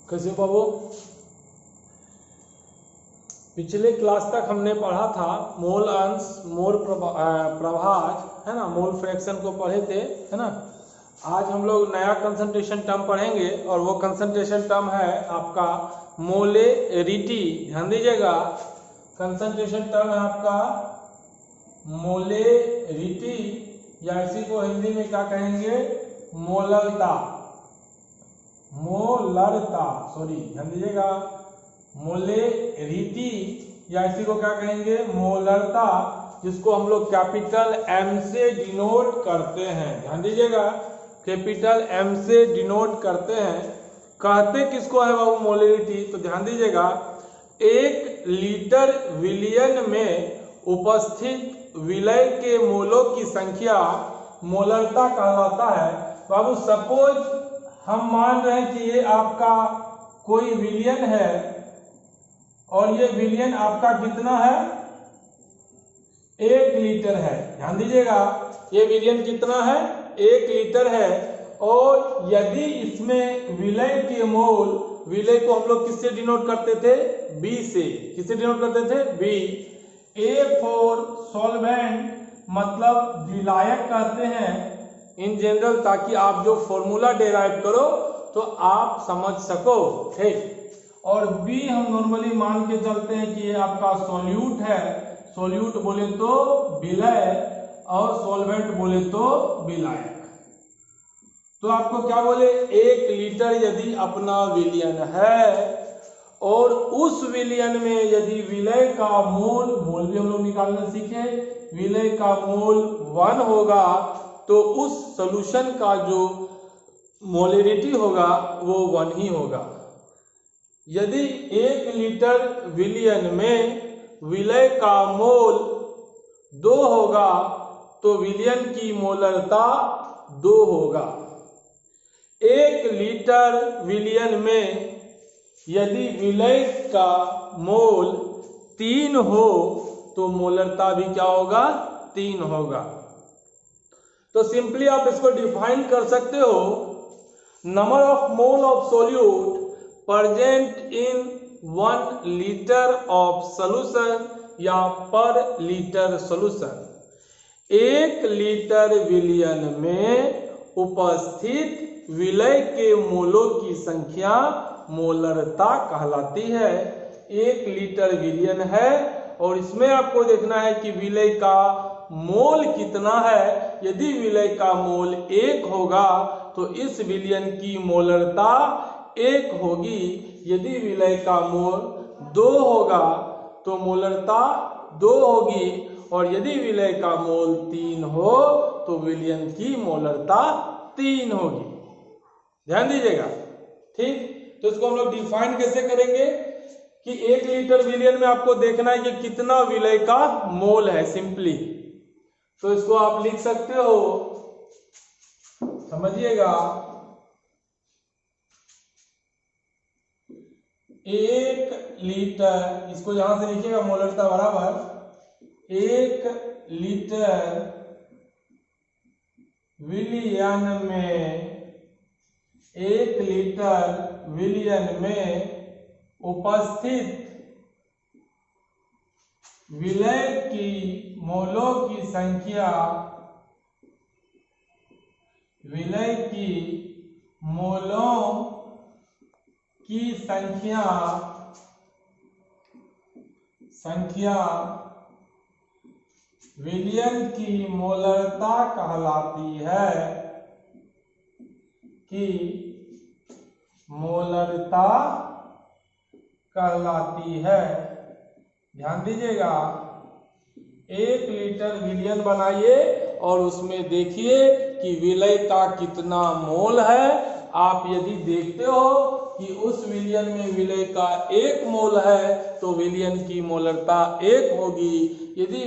कैसे बाबू? पिछले क्लास तक हमने पढ़ा था मोल अंश, मोल प्रभाज, है ना, मोल फ्रैक्शन को पढ़े थे, है ना। आज हम लोग नया कंसंट्रेशन टर्म पढ़ेंगे और वो कंसंट्रेशन टर्म है आपका मोलेरिटी। ध्यान दीजिएगा, कंसंट्रेशन टर्म है आपका मोलेरिटी, या इसी को हिंदी में क्या कहेंगे? मोलरता। सॉरी, ध्यान दीजिएगा, मोलेरिटी या इसी को क्या कहेंगे? मोलरता, जिसको हम लोग कैपिटल एम से डिनोट करते हैं। ध्यान दीजिएगा, कैपिटल एम से डिनोट करते हैं। कहते किसको है बाबू मोलेरिटी? तो ध्यान दीजिएगा, 1 लीटर विलयन में उपस्थित विलय के मोलों की संख्या मोलरता कहलाता है। बाबू सपोज हम मान रहे हैं कि ये आपका कोई विलयन है और ये विलयन आपका कितना है? 1 लीटर है। ध्यान दीजिएगा, ये विलयन कितना है? 1 लीटर है। और यदि इसमें विलय के मोल, विलय को हम लोग किससे डिनोट करते थे? बी से। किससे डिनोट करते थे? बी। ए फॉर सॉल्वेंट, मतलब विलायक कहते हैं इन जनरल, ताकि आप जो फॉर्मूला डेराइव करो तो आप समझ सको, ठीक। और बी हम नॉर्मली मान के चलते हैं कि ये आपका सॉल्यूट है। सॉल्यूट बोले तो विलय और सॉल्वेंट बोले तो विलायक। तो आपको क्या बोले? 1 लीटर यदि अपना विलयन है और उस विलयन में यदि विलय का मोल भी हम लोग निकालना सीखे, विलय का मोल 1 होगा तो उस सॉल्यूशन का जो मोलेरिटी होगा वो 1 ही होगा। यदि 1 लीटर विलयन में विलय का मोल 2 होगा तो विलयन की मोलरता 2 होगा। 1 लीटर विलयन में यदि विलय का मोल 3 हो तो मोलरता भी क्या होगा? 3 होगा। तो सिंपली आप इसको डिफाइन कर सकते हो, number of mole of solute present in 1 litre of solution या पर लीटर सॉल्यूशन। 1 लीटर विलयन में उपस्थित विलय के मोलों की संख्या मोलरता कहलाती है। 1 लीटर विलयन है और इसमें आपको देखना है कि विलय का मोल कितना है। यदि विलय का मोल 1 होगा तो इस विलयन की मोलरता 1 होगी। यदि विलय का मोल 2 होगा तो मोलरता 2 होगी, और यदि विलय का मोल 3 हो तो विलयन की मोलरता 3 होगी। ध्यान दीजिएगा, ठीक। तो इसको हम लोग डिफाइन कैसे करेंगे कि 1 लीटर विलयन में आपको देखना है कि कितना विलय का मोल है, सिंपली। तो इसको आप लिख सकते हो, समझिएगा, 1 लीटर, इसको यहां से लिखिएगा मोलरता बराबर 1 लीटर विलयन में, 1 लीटर विलयन में उपस्थित विलय की मोलों की संख्या, विलय की मोलों की संख्या विलयन की मोलरता कहलाती है, कि मोलरता कहलाती है। ध्यान दीजिएगा, 1 लीटर विलयन बनाइए और उसमें देखिए कि विलय का कितना मोल है। आप यदि देखते हो कि उस विलयन में विलय का 1 मोल है तो विलयन की मोलरता 1 होगी। यदि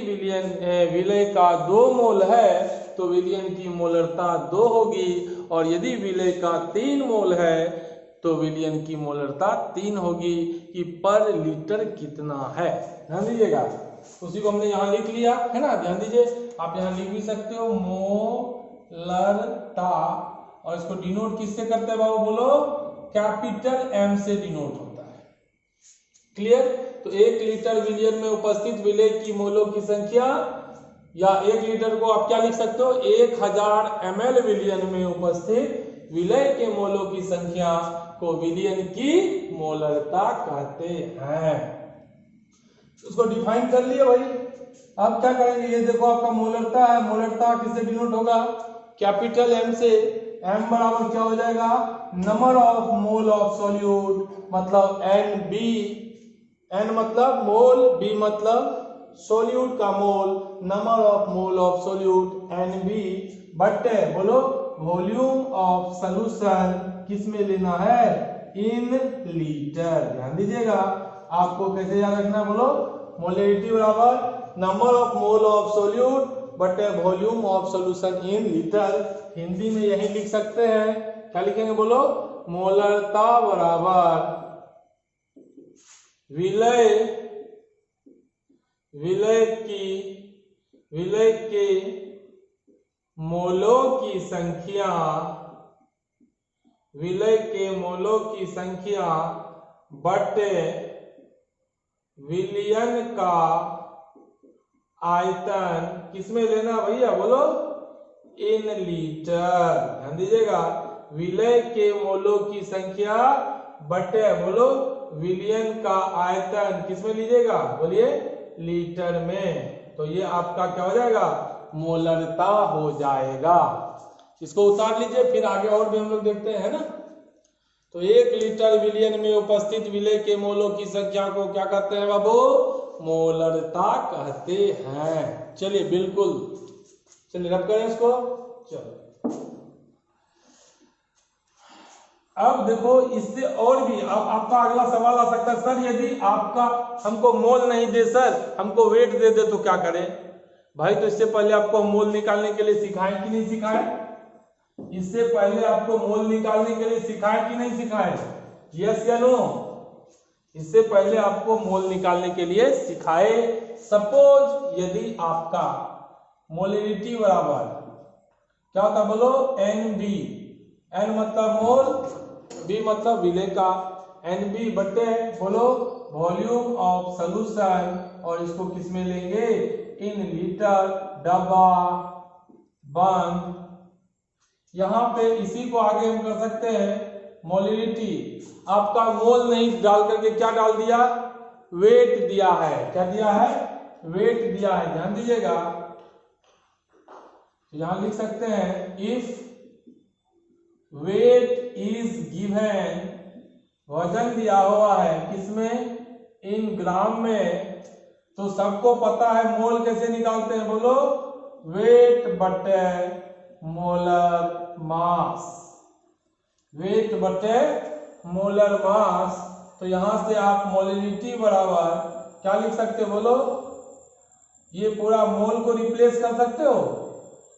विलय का 2 मोल है तो विलयन की मोलरता 2 होगी, और यदि विलय का 3 मोल है तो विलयन की मोलरता 3 होगी, कि पर लीटर कितना है। ध्यान दीजिएगा, उसी को हमने यहाँ लिख लिया है ना। ध्यान दीजिए, आप यहाँ लिख भी सकते हो मोलरता, और इसको डिनोट किससे करते हैं बाबू? बोलो, कैपिटल एम से डिनोट होता है। क्लियर? तो 1 लीटर विलियन में उपस्थित विलेय की मोलों की संख्या, या 1 लीटर को आप क्या लिख सकते हो, 1000 ml विलियन में उपस्थित विलेय के मोलों की संख्या को विलियन की मोलरता कहते हैं। उसको डिफाइन कर लिए भाई। अब क्या करेंगे, ये देखो आपका मोलरता है, मोलरता किससे डिनोट होगा, कैपिटल एम से। एम बराबर क्या हो जाएगा, number of mole of solute, मतलब एन बी, एन मतलब मोल, बी मतलब सॉल्यूट का mole, number of mole of solute N B बटे बोलो वॉल्यूम ऑफ सॉल्यूशन किस में लेना है, इन लीटर। ध्यान दीजिएगा, आपको कैसे याद रखना है, बोलो मोलरिटी बराबर number of mole of solute बटे volume of solution in litre. Hindi में यही लिख सकते हैं, क्या लिखेंगे बोलो, मोलरता बराबर विलेय के मोलों की संख्या, विलेय के मोलों की संख्या बटे विलियन का आयतन किसमें लेना भैया, बोलो इन लीटर। ध्यान दीजिएगा, विलेय के मोलों की संख्या बटे बोलो विलियन का आयतन किसमें लीजिएगा, बोलिए लीटर में। तो ये आपका क्या हो जाएगा, मोलरता हो जाएगा। इसको उतार लीजिए, फिर आगे और भी हम लोग देखते हैं ना। तो 1 लीटर विलियन में उपस्थित विलेय के मोलों की संख्या को क्या कहते हैं बाबू, मोलरता कहते हैं। चलिए बिल्कुल, चलिए रब करें इसको। चलो अब देखो, इससे और भी अब आपका अगला सवाल आ सकता है, सर यदि आपका हमको मोल नहीं दे, सर हमको वेट दे दे तो क्या करें भाई। तो इससे पहले आपको मोल निकालने के लिए सिखाएं कि नहीं सिखाएं, इससे पहले आपको मोल निकालने के लिए सिखाएं कि नहीं सिखाएं, यस या नो। इससे पहले आपको मोल निकालने के लिए सिखाए। सपोज यदि आपका मोलरिटी बराबर क्या होता है, बोलो एन बी, एन मतलब मोल, बी मतलब विलेय का, एन बी बटे बोलो वॉल्यूम ऑफ सॉल्यूशन, और इसको किस में लेंगे, इन लीटर, डब्बा बंद। यहां पे इसी को आगे हम कर सकते हैं, मोलरिटी आपका मोल नहीं डाल करके क्या डाल दिया, वेट दिया है। क्या दिया है, वेट दिया है। ध्यान दीजिएगा, यहां लिख सकते हैं इफ वेट इज गिवन, वजन दिया हुआ है किसमें, इन ग्राम में। तो सबको पता है मोल कैसे निकालते हैं, बोलो वेट बटे मोलर मास, वेट बटे मोलर मास। तो यहां से आप मोलरिटी बराबर क्या लिख सकते हो, बोलो ये पूरा मोल को रिप्लेस कर सकते हो,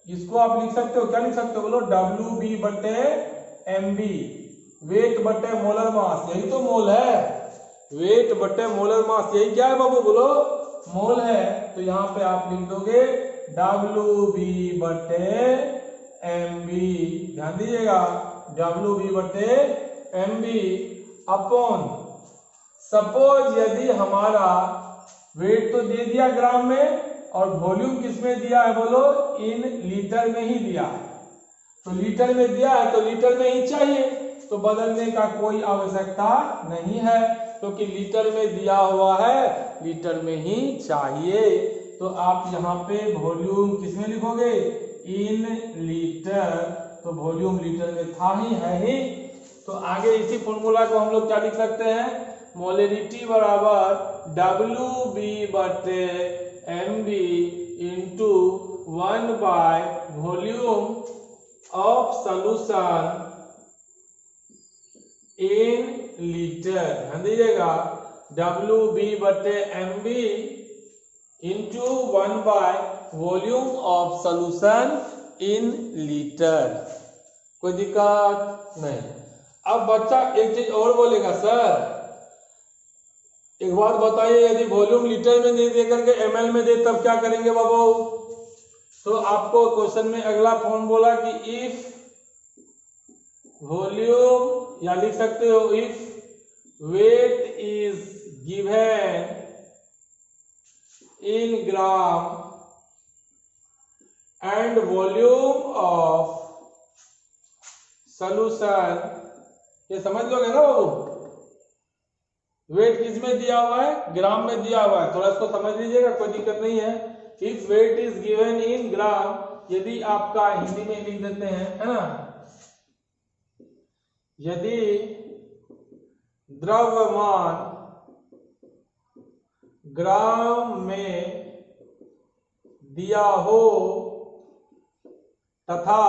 इसको आप लिख सकते हो, क्या लिख सकते हो, बोलो डब्ल्यू बी बटे एम बी, वेट बटे मोलर मास। यही तो मोल है, वेट बटे मोलर मास, यही क्या है बाबू, बोलो मोल है। तो यहाँ पे आप लिख दोगे डब्ल्यू बी बटे एम बी। ध्यान दीजिएगा, डब्ल्यू बी बटे एम बी अपॉन, सपोज यदि हमारा वेट तो दे दिया ग्राम में, और वॉल्यूम किसमें दिया है, बोलो इन लीटर में ही दिया है। तो लीटर में दिया है तो लीटर में ही चाहिए, तो बदलने का कोई आवश्यकता नहीं है, क्योंकि लीटर में दिया हुआ है, लीटर में ही चाहिए। तो आप यहाँ पे वॉल्यूम किसमें लिखोगे, इन लीटर। तो वॉल्यूम लीटर में था ही, है ही। तो आगे इसी फॉर्मूला को हम लोग क्या लिख सकते हैं, मोलरिटी बराबर डब्ल्यू बी बटे M B into 1 by volume of solution in litre. ध्यान दीजिएगा, डब्ल्यू बी बटे M B into 1 by volume of solution in litre. कोई दिक्कत नहीं। अब बच्चा एक चीज और बोलेगा, सर एक बात बताइए, यदि वॉल्यूम लीटर में नहीं दे करके ml में दे तब क्या करेंगे बाबू। तो आपको क्वेश्चन में अगला फॉर्म बोला कि इफ वॉल्यूम या लिख सकते हो if weight is given in gram and volume of solution, ये समझ लोगे ना बाबू, वेट किस में दिया हुआ है, ग्राम में दिया हुआ है, थोड़ा इसको समझ लीजिएगा, कोई दिक्कत नहीं है। If weight is given in gram, यदि आपका हिंदी में लिख देते हैं, है ना, यदि द्रव्यमान ग्राम में दिया हो तथा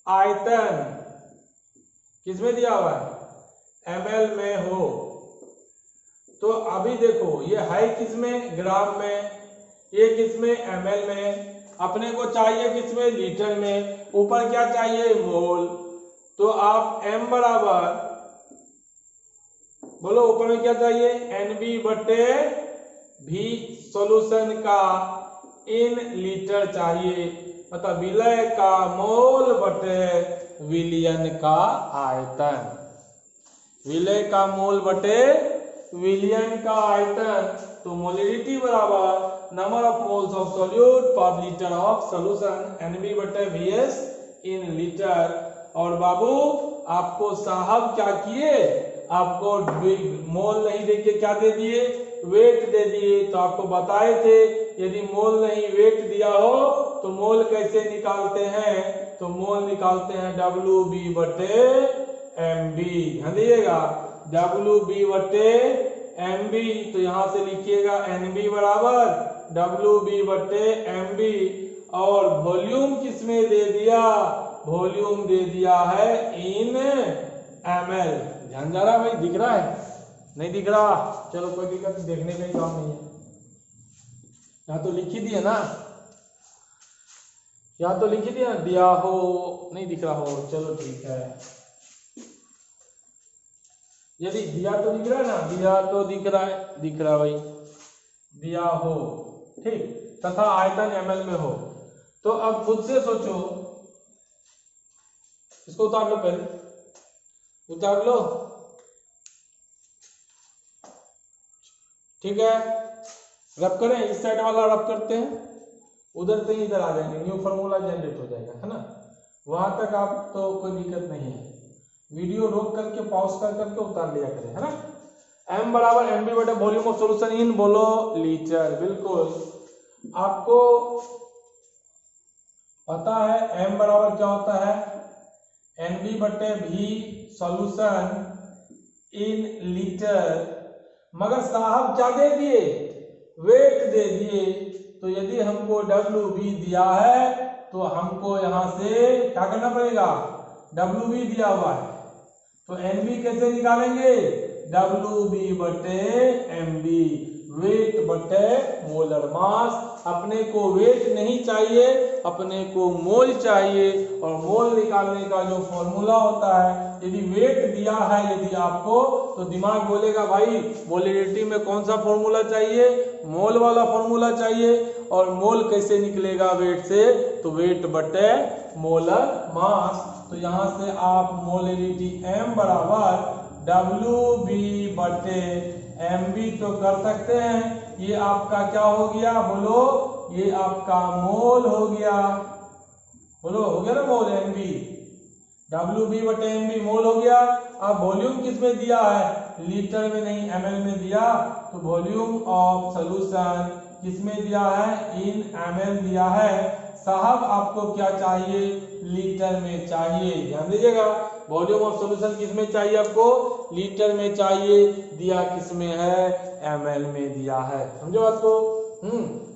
आयतन किसमें दिया हुआ है, ml में हो, तो अभी देखो ये है किसमें, ग्राम में, ये किसमें, ml में, अपने को चाहिए किसमें, लीटर में, ऊपर क्या चाहिए, मोल, तो आप m बराबर बोलो, ऊपर में क्या चाहिए, NB बटे भी सॉल्यूशन का इन लीटर चाहिए, मतलब विलय का मोल बटे विलियन का आयतन, विलय का मोल बटे विलियन का आयतन, तो मोलिडिटी बराबर number of moles of solute पर लीटर ऑफ सॉल्यूशन, NB बटे VS इन लीटर। और बाबू आपको साहब क्या किए, आपको मोल नहीं देके क्या दे दिए, वेट दे दिए, तो आपको बताए थे यदि मोल नहीं वेट दिया हो तो मोल कैसे निकालते हैं, तो मोल निकालते हैं WB बटे MB, ध्यान दीजिएगा, WB बटे MB, तो यहां से लिखिएगा NB बराबर WB बटे MB, और वॉल्यूम किसमें दे दिया, वॉल्यूम दे दिया है इन ml, ध्यान जा रहा है भाई, दिख रहा है, नहीं दिख रहा, चलो कोई दिक्कत नहीं, देखने का ही काम नहीं है, यहाँ तो लिख ही दिया ना, यहाँ तो लिख ही दिया, दिया हो, नहीं दिख रहा हो, चलो ठीक है, यदि दिया तो दिख रहा है ना, दिया तो दिख रहा है, दिख रहा भाई, दिया हो, ठीक, तथा आयतन ml में हो, तो अब खुद से सोचो, इसको उतार लो, पहले उतार लो, ठीक है, रब करें, इस साइड वाला रब करते हैं, उधर से इधर आ जाएंगे, न्यू फार्मूला जनरेट हो जाएगा, है ना, वहां तक आप तो कोई दिक्कत नहीं है, वीडियो रोक करके पॉज कर करके उतार लिया करें, है ना। m बराबर MB बटे वॉल्यूम ऑफ सॉल्यूशन इन बोलो लीटर, बिल्कुल आपको पता है m बराबर क्या होता है, NB बटे भी सॉल्यूशन इन लीटर, मगर साहब क्या दे दिए, वेट दे दिए, तो यदि हमको WB दिया है तो हमको यहां से क्या करना पड़ेगा, WB दिया हुआ है, तो NB कैसे निकालेंगे, WB बटे MB, वेट बटे मोलर मास, अपने को वेट नहीं चाहिए, अपने को मोल चाहिए, और मोल निकालने का जो फॉर्मूला होता है, यदि वेट दिया है यदि आपको, तो दिमाग बोलेगा भाई मोलिडिटी में कौन सा फॉर्मूला चाहिए, मोल वाला फॉर्मूला चाहिए, और मोल कैसे निकलेगा वेट से, तो वेट बटे मोलर मास, तो यहां से आप मोलिडिटी M बराबर WB बटे MB तो कर सकते हैं, ये आपका क्या हो गया, बोलो, ये आपका मोल हो गया, बोलो हो गया ना मोल, MB WB बटे MB मोल हो गया। अब वॉल्यूम किस में दिया है, लीटर में नहीं ml में दिया, तो वॉल्यूम ऑफ सॉल्यूशन किस में दिया है, इन ml दिया है, साहब आपको क्या चाहिए, लीटर में चाहिए, ध्यान दीजिएगा, वॉल्यूम ऑफ सॉल्यूशन किस में चाहिए आपको, लीटर में चाहिए, दिया किस में है, ml में दिया है, समझो बात को,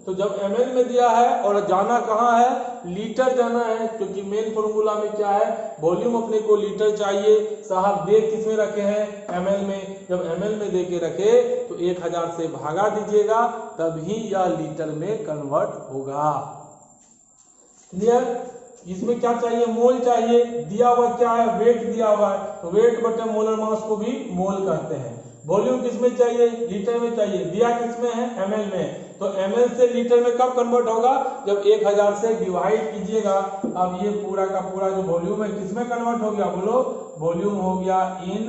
तो जब ml में दिया है और जाना कहाँ है, लीटर जाना है, क्योंकि मेन फॉर्मूला में क्या है, वॉल्यूम अपने को लीटर चाहिए, साहब दे किस में रखे हैं, ml में, जब ml में दे के रखे तो 1000 से भागा दीजिएगा, तभी यह लीटर में कन्वर्ट होगा, क्लियर। इसमें क्या चाहिए, मोल चाहिए, दिया हुआ क्या है, वेट दिया हुआ है, तो वेट बटे मोलर मास को भी मोल कहते हैं, वॉल्यूम किसमें चाहिए, लीटर में चाहिए, दिया किसमें है, ml में। तो ml से लीटर में कब कन्वर्ट होगा, जब 1000 से डिवाइड कीजिएगा। अब ये पूरा का पूरा जो वॉल्यूम है किसमें कन्वर्ट हो गया, बोलो, वॉल्यूम हो गया इन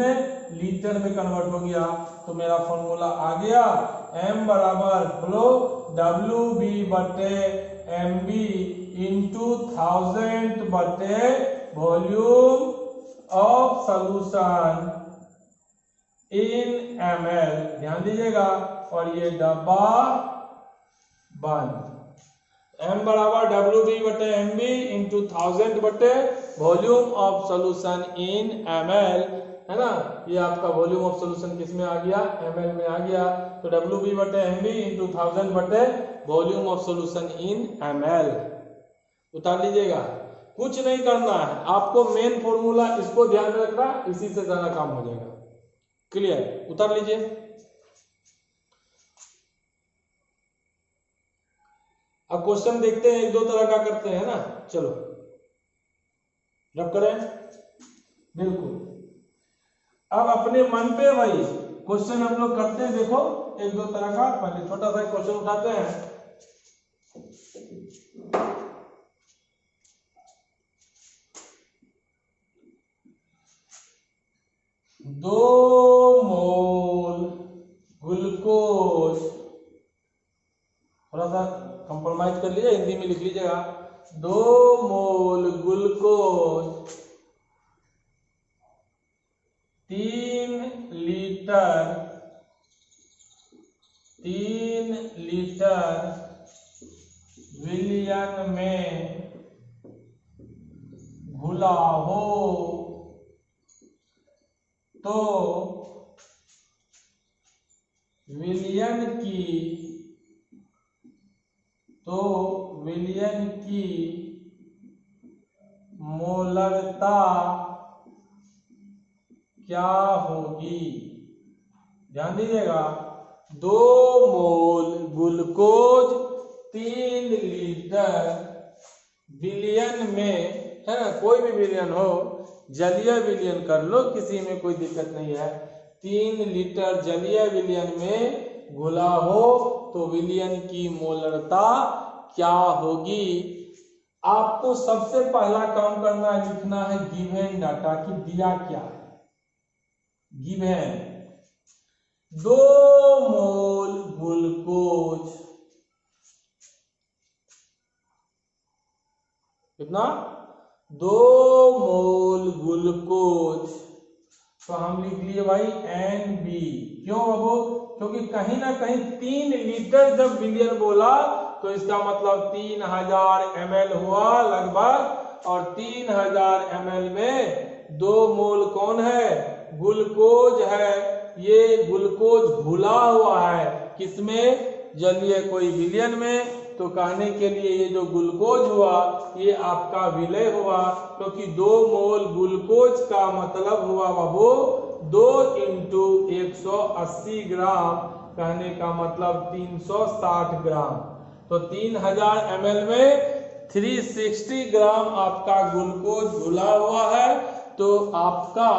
लीटर में कन्वर्ट हो गया। तो मेरा फॉर्मूला आ गया, m बराबर बोलो WB बटे MB इंटू 1000 बटे volume of solution in ml। ध्यान दीजिएगा, और ये डब्बा बंद। m बराबर WB बटे MB इंटू 1000 बटे volume of solution in ml, है ना। ये आपका वॉल्यूम ऑफ सॉल्यूशन किस में आ गया, ml में आ गया। तो WB बटे MB इंटू 1000 बटे volume of solution in ml उतार लीजिएगा। कुछ नहीं करना है आपको, मेन फॉर्मूला इसको ध्यान में रखना, इसी से सारा काम हो जाएगा। क्लियर, उतार लीजिए। अब क्वेश्चन देखते हैं, एक दो तरह का करते हैं ना। चलो रब करें, बिल्कुल। अब अपने मन पे भाई क्वेश्चन हम लोग करते हैं। देखो एक दो तरह का, पहले छोटा सा क्वेश्चन उठाते हैं। दो मोल ग्लूकोज, थोड़ा सा कंप्रोमाइज कर लीजिए, हिंदी में लिख लीजिएगा। 2 मोल ग्लूकोज 3 लीटर विलियन में घुला हो तो विलियन की मोलरता क्या होगी। ध्यान दीजिएगा, 2 मोल ग्लूकोज 3 लीटर विलियन में, है ना, कोई भी विलियन हो, जलीय विलियन कर लो, किसी में कोई दिक्कत नहीं है। 3 लीटर जलीय विलियन में घुला हो तो विलियन की मोलरता क्या होगी। आपको सबसे पहला काम करना है, लिखना है गिवन डाटा कि दिया क्या है। गिवन 2 मोल ग्लूकोज, कितना, 2 मोल ग्लूकोज। तो हम लिख लिए भाई NB। क्यों बाबू, क्योंकि कहीं ना कहीं 3 लीटर जब विलियन बोला तो इसका मतलब 3000 ml हुआ लगभग, और 3000 ml में 2 मोल कौन है, ग्लूकोज है। ये ग्लूकोज घुला हुआ है किसमें, जलीय कोई विलियन में। तो कहने के लिए ये जो ग्लूकोज हुआ ये आपका विलय हुआ, क्योंकि 2 मोल ग्लूकोज का मतलब हुआ बाबू 2 इंटू 180 ग्राम, कहने का मतलब 360 ग्राम। तो 3000 ml में 360 ग्राम आपका ग्लूकोज घुला हुआ है। तो आपका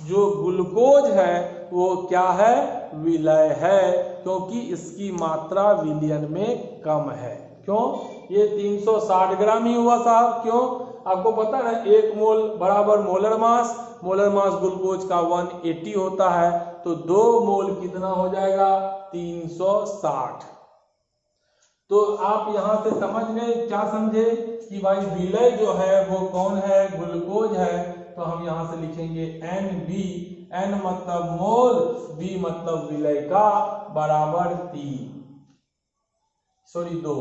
जो ग्लूकोज है वो क्या है, विलय है, क्योंकि इसकी मात्रा विलियन में कम है। क्यों, ये 360 ग्राम ही हुआ साहब। क्यों, आपको पता है 1 मोल बराबर molar mass, molar mass glucose का 180 होता है। तो 2 मोल कितना हो जाएगा, 360। तो आप यहां से समझ गए, क्या समझे कि भाई विलय जो है वो कौन है, ग्लूकोज है। तो हम यहां से लिखेंगे NB, N मतलब मोल, B मतलब विलय का, बराबर 2।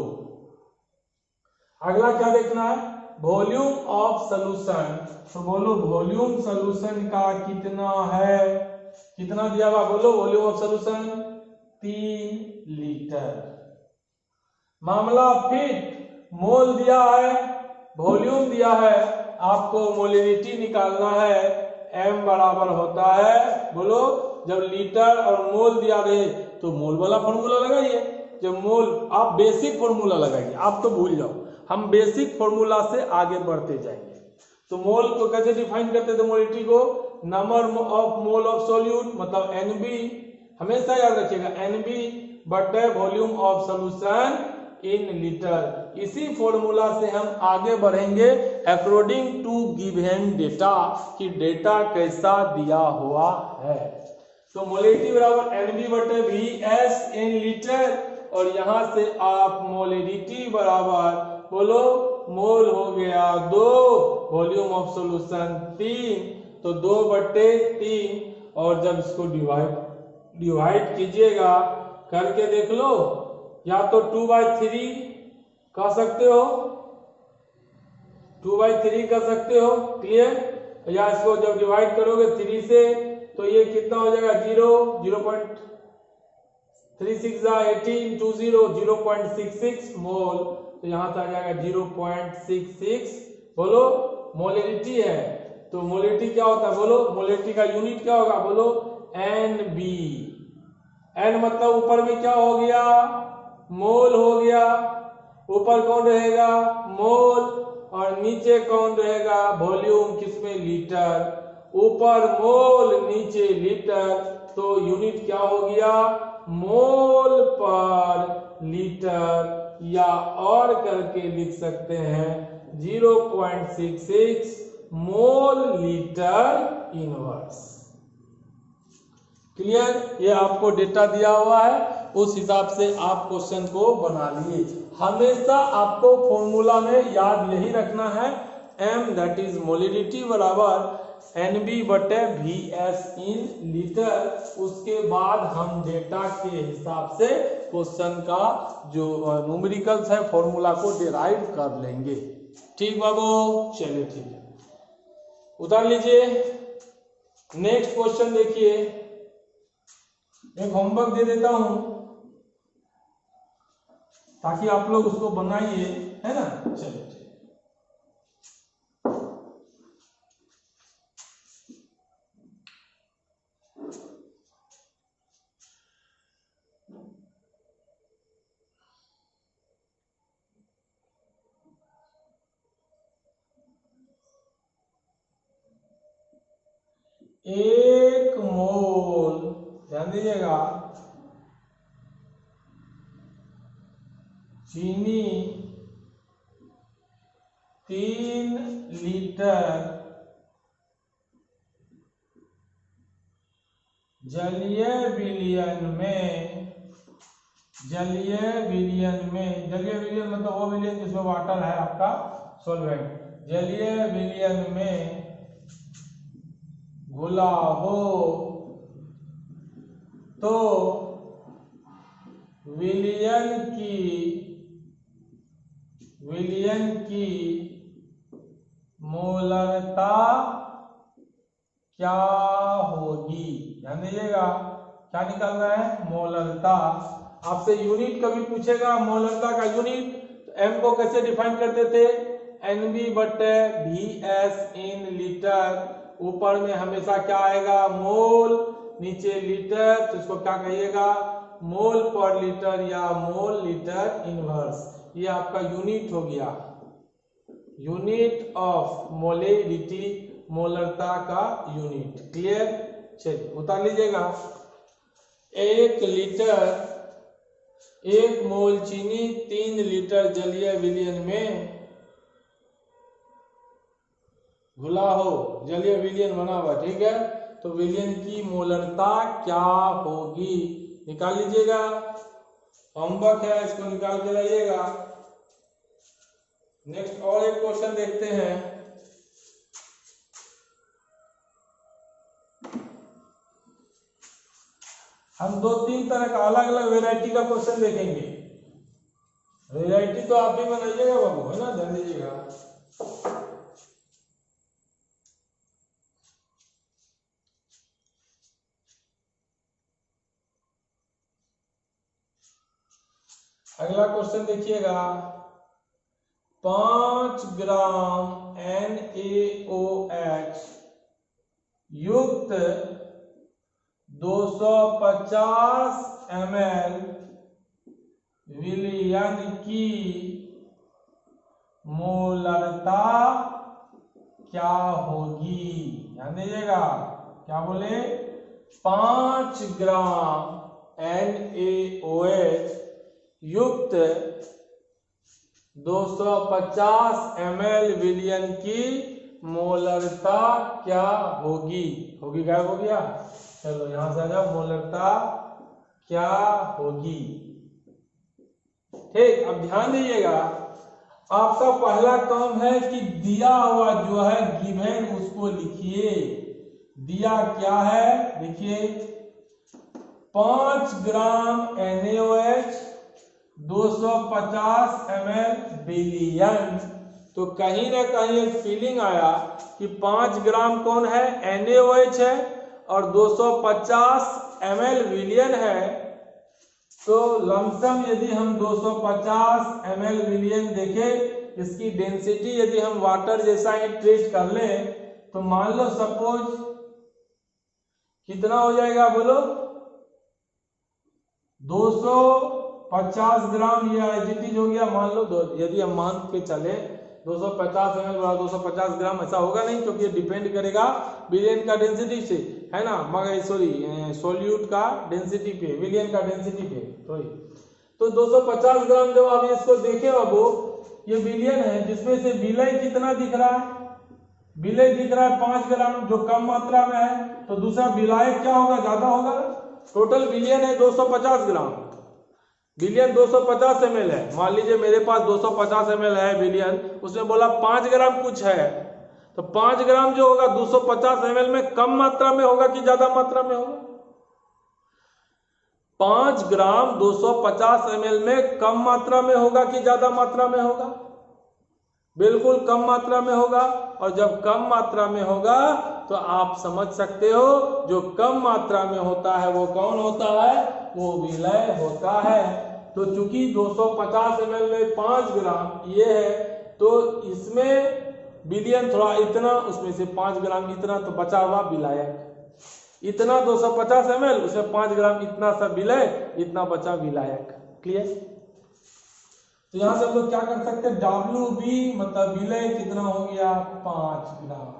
अगला क्या देखना है, वॉल्यूम ऑफ सॉल्यूशन। तो बोलो वॉल्यूम सॉल्यूशन का कितना है, कितना दिया हुआ, बोलो वॉल्यूम ऑफ सॉल्यूशन 3 लीटर। मामला फिट, मोल दिया है, वॉल्यूम दिया है, आपको मोलिनिटी निकालना है। M बराबर होता है, बोलो, जब लीटर और मोल दिया गए तो मोल वाला फॉर्मूला लगाइए। जब मोल, आप बेसिक फॉर्मूला लगाइए, आप तो भूल जाओ, हम बेसिक फॉर्मूला से आगे बढ़ते जाएंगे। तो मोल को कैसे डिफाइन करते थे, मोलिनिटी को, number of mole of solute मतलब NB हमेशा याद रखिएगा NB बटे volume of solution in litre. इसी फॉर्मूला से हम आगे बढ़ेंगे अकॉर्डिंग टू गिवन डेटा, कि डेटा कैसा दिया हुआ है। तो मोलेरिटी बराबर NB बटे VS इन लीटर, और यहां से आप मोलेरिटी बराबर बोलो, मोल हो गया 2, वॉल्यूम ऑफ सॉल्यूशन 3, तो 2/3, और जब इसको डिवाइड कीजिएगा करके देख लो, या तो 2/3 कह सकते हो, 2/3 कह सकते हो, क्लियर। या इसको जब डिवाइड करोगे 3 से तो ये कितना हो जाएगा 0.36 18 20 0.66 मोल, तो यहां से आ जाएगा 0.66। बोलो मोलेरिटी है, तो मोलेरिटी क्या होता है बोलो, मोलेरिटी का यूनिट क्या होगा बोलो NB। N मतलब ऊपर में क्या हो गया, मोल हो गया, ऊपर कौन रहेगा मोल, और नीचे कौन रहेगा वॉल्यूम, किसमें लीटर, ऊपर मोल नीचे लीटर, तो यूनिट क्या हो गया मोल पर लीटर, या और करके लिख सकते हैं 0.66 मोल लीटर इनवर्स। क्लियर, ये आपको डेटा दिया हुआ है, उस हिसाब से आप क्वेश्चन को बना लिए। हमेशा आपको फॉर्मूला में याद यही रखना है, M दैट इज मोलेरिटी बराबर NB बटे VS इन लीटर। उसके बाद हम डेटा के हिसाब से क्वेश्चन का जो न्यूमेरिकल्स है फॉर्मूला को डिराइव कर लेंगे। ठीक बाबू, चलिए ठीक है, उतार लीजिए। नेक्स्ट क्वेश्चन देखिए, एक होमवर्क दे देता हूं ताकि आप लोग उसको बनाइए, है ना। चलिए एक मोल, ध्यान दीजिएगा, चीनी 3 लीटर जलीय विलयन में, जलीय विलयन मतलब वो विलयन जिसमें वाटर है आपका सॉल्वेंट, जलीय विलयन में घुला हो तो विलयन की मोलरता क्या होगी। ध्यान दीजिएगा, क्या निकालना है मोलरता। आपसे यूनिट कभी पूछेगा मोलरता का यूनिट, तो M को कैसे डिफाइन करते थे, NB बटे VS इन लीटर, ऊपर में हमेशा क्या आएगा मोल, नीचे लीटर, तो इसको क्या कहिएगा मोल पर लीटर या मोल लीटर इनवर्स। ये आपका यूनिट हो गया, यूनिट ऑफ मोलेरिटी, मोलरता का यूनिट। क्लियर, चलिए उतार लीजिएगा। 1 लीटर, 1 मोल चीनी 3 लीटर जलीय विलयन में घुला हो, जलीय विलयन बना हुआ, ठीक है, तो विलयन की मोलरता क्या होगी, निकाल लीजिएगा। होमवर्क है, इसको निकाल के लाइएगा। नेक्स्ट और एक क्वेश्चन देखते हैं। हम 2-3 तरह का अलग अलग वेराइटी का क्वेश्चन देखेंगे। वेराइटी तो आप भी बनाइएगा बाबू, है ना, ध्यान दीजिएगा। अगला क्वेश्चन देखिएगा, 5 ग्राम NaOH युक्त 250 ml विलयन की मोलरता क्या होगी। ध्यान दीजिएगा, क्या बोले 5 ग्राम NaOH युक्त 250 ml विलयन की मोलरता क्या होगी? गायब हो गया। चलो यहां से आ जाओ, मोलरता क्या होगी। ठीक, अब ध्यान दीजिएगा, आपका पहला काम है कि दिया हुआ जो है गिवन उसको लिखिए। दिया क्या है, देखिए 5 ग्राम NaOH 250 ml विलयन। तो कहीं ना कहीं एक फीलिंग आया कि 5 ग्राम कौन है, NaOH है, और 250 ml विलयन है। तो लमसम यदि हम 250 ml विलयन देखें, इसकी डेंसिटी यदि हम वाटर जैसा ही ट्रीट कर ले तो मान लो सपोज कितना हो जाएगा, बोलो 250 ग्राम, ये एजिटिज हो गया। मान लो यदि हम मान के चले 250 ml बराबर 250 ग्राम, ऐसा होगा नहीं क्योंकि ये डिपेंड करेगा विलयन का डेंसिटी से, है ना, मगर सोल्यूट का डेंसिटी पे, विलयन का डेंसिटी पे। तो 250 ग्राम जब आप इसको देखें बाबू, ये विलयन है जिसमें से विलय कितना दिख रहा है, विलय दिख रहा है 5 ग्राम जो कम मात्रा में है। तो दूसरा विलायक क्या होगा, ज्यादा होगा। टोटल विलयन है 250 ग्राम, विलयन 250 ml है। मान लीजिए मेरे पास 250 ml है विलयन, उसने बोला 5 ग्राम कुछ है, तो 5 ग्राम जो होगा 250 ml में कम मात्रा में होगा कि ज्यादा मात्रा में होगा? 5 ग्राम 250 ml में कम मात्रा में होगा कि ज्यादा मात्रा में होगा? बिल्कुल कम मात्रा में होगा। और जब कम मात्रा में होगा तो आप समझ सकते हो जो कम मात्रा में होता है वो कौन होता है, वो विलय होता है। तो चूंकि 250 ml में 5 ग्राम ये है, तो इसमें विलयन थोड़ा इतना, उसमें से 5 ग्राम इतना, तो बचा हुआ विलायक इतना 250 ml, उसमें 5 ग्राम इतना सा विलय, इतना बचा विलायक। क्लियर? तो यहां से हम लोग क्या कर सकते हैं, WB मतलब विलय कितना हो गया, 5 ग्राम।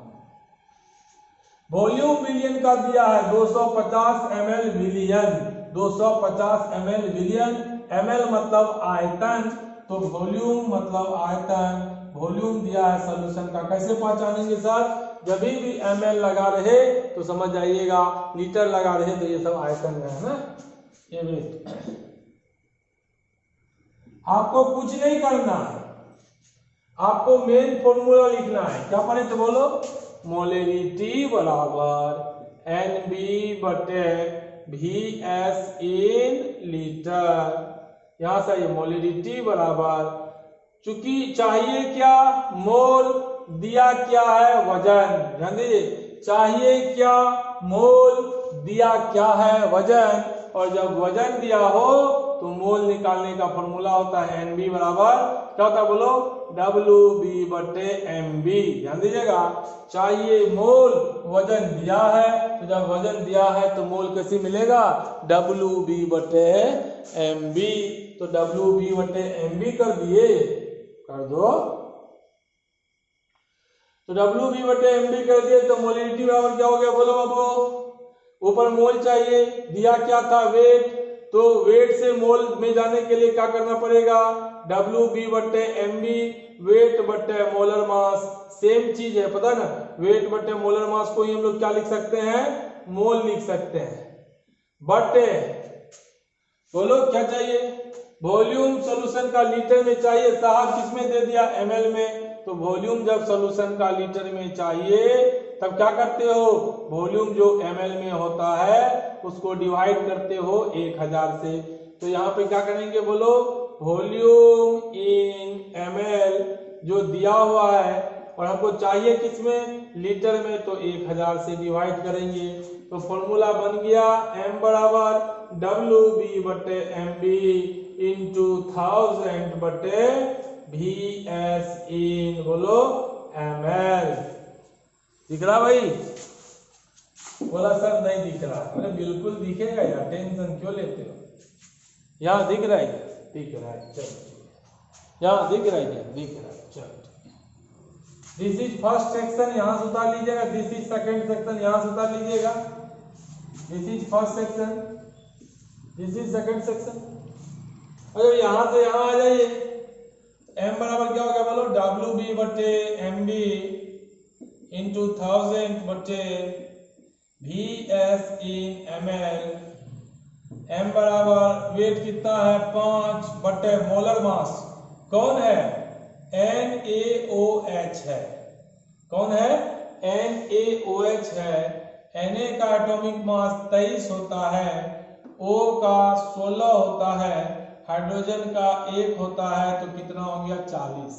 वॉल्यूम विलयन का दिया है 250 ml विलयन, 250 ml विलयन, ml मतलब आयतन, तो वॉल्यूम मतलब आयतन, वॉल्यूम दिया है सॉल्यूशन का। कैसे पहचानेंगे सर, जब भी ml लगा रहे तो समझ जाइएगा, लीटर लगा रहे तो ये सब आयतन में है ना। ये वेट आपको कुछ नहीं करना है, आपको मेन फॉर्मूला लिखना है। क्या पढ़े तो बोलो, मोलेरिटी बराबर NB बटे VS इन लीटर। यहां से ये मोलेरिटी बराबर, चूंकि चाहिए क्या, मोल, दिया क्या है, वजन। ध्यान दीजिए, चाहिए क्या, मोल, दिया क्या है, वजन। और जब वजन दिया हो तो मोल निकालने का फॉर्मूला होता है NB बराबर क्या होता है, बोलो WB बटे MB। ध्यान दीजिएगा, चाहिए मोल, वजन दिया है, तो जब वजन दिया है तो मोल कैसे मिलेगा, WB बटे MB। तो WB बटे MB कर दिए, कर दो। तो WB बटे MB कर दिए, तो मोलिडिटी बराबर क्या हो गया, बोलो बाबू। ऊपर मोल चाहिए, दिया क्या था, वेट, तो वेट से मोल में जाने के लिए क्या करना पड़ेगा, WB बटे MB, वेट बटे मोलर मास, सेम चीज है, पता ना, वेट बटे मोलर मास को ही हम लोग क्या लिख सकते हैं, मोल लिख सकते हैं। बटे बोलो क्या चाहिए, वॉल्यूम सॉल्यूशन का लीटर में चाहिए, साहब किसमें दे दिया, ml में। तो वॉल्यूम जब सॉल्यूशन का लीटर में चाहिए तब क्या करते हो, वॉल्यूम जो ml में होता है उसको डिवाइड करते हो 1000 से। तो यहाँ पे क्या करेंगे, बोलो वॉल्यूम इन ml जो दिया हुआ है और हमको चाहिए किसमें, लीटर में, तो 1000 से डिवाइड करेंगे। तो फॉर्मूला बन गया m बराबर WB बटे MB इंटू 1000 बटे VS इन, बोलो ml। दिख रहा भाई, बोला सर नहीं दिख रहा, अरे बिल्कुल दिखेगा यार, टेंशन क्यों लेते हो। यहाँ दिख रहा है क्या, दिख रहा है, चलो यहाँ दिख रहा है क्या, दिख रहा है, चलो। दिस इज फर्स्ट सेक्शन, यहाँ से उतार लीजिएगा, दिस इज सेकंड सेक्शन, यहाँ से उतार लीजिएगा। This is first section, this is second section. और यहां से यहां आ जाइए, m बराबर क्या हो गया बोलो, WB बटे MB इंटू 1000 बटे VS इन ml। m बराबर वेट कितना है 5 बटे मोलर मास कौन है NaOH है, कौन है NaOH है। Na का एटॉमिक मास 23 होता है, O का 16 होता है, हाइड्रोजन का 1 होता है, तो कितना हो गया 40।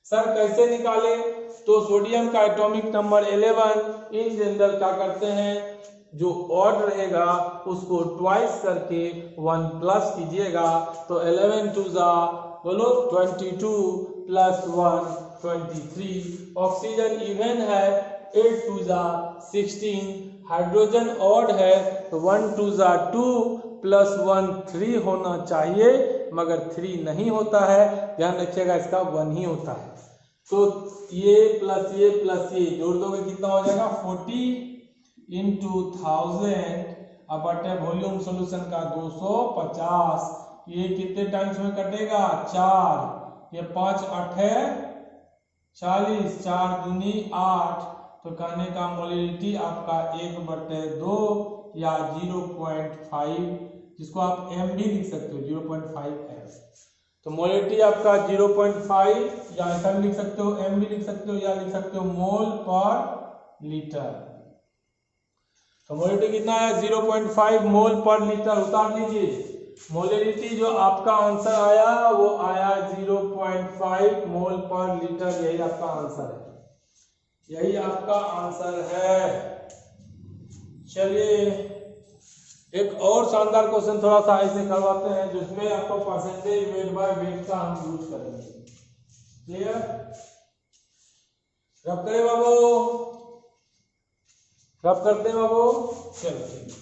सर कैसे निकाले, तो सोडियम का एटॉमिक नंबर 11, इन जनरल क्या करते हैं, जो ऑड रहेगा उसको ट्वाइस करके 1 प्लस कीजिएगा, तो 11 टू जा बोलो 22 प्लस 1 23। ऑक्सीजन इवन है 8 टू जा 16, हाइड्रोजन ऑड है तो 1 टू जा 2 प्लस 1 3 होना चाहिए, मगर 3 नहीं होता है, ध्यान रखिएगा इसका 1 ही होता है। तो ये प्लस ये जोड़ दोगे कितना हो जाएगा 40 इंटू 1000 अब बटे वॉल्यूम सॉल्यूशन का 250। ये कितने टाइम्स में कटेगा 4, ये 5 8 है 40, 4 दूनी 8, तो कहने का मोलिडिटी आपका 1/2 या 0.5, जिसको आप m भी लिख सकते हो 0.5 m। तो मोलिडिटी आपका 0.5 या ऐसा भी लिख सकते हो, m भी लिख सकते हो, या लिख सकते हो मोल पर लीटर। तो मोलिडिटी कितना है 0.5 मोल पर लीटर, उतार लीजिए। मोलिडिटी जो आपका आंसर आया वो आया 0.5 मोल पर लीटर, यही आपका आंसर है, यही आपका आंसर है। चलिए एक और शानदार क्वेश्चन थोड़ा सा ऐसे करवाते हैं जिसमें आपको परसेंटेज वेट बाय वेट का हम यूज करेंगे। क्लियर, रब करे बाबू, रब करते बाबू। चलो ठीक,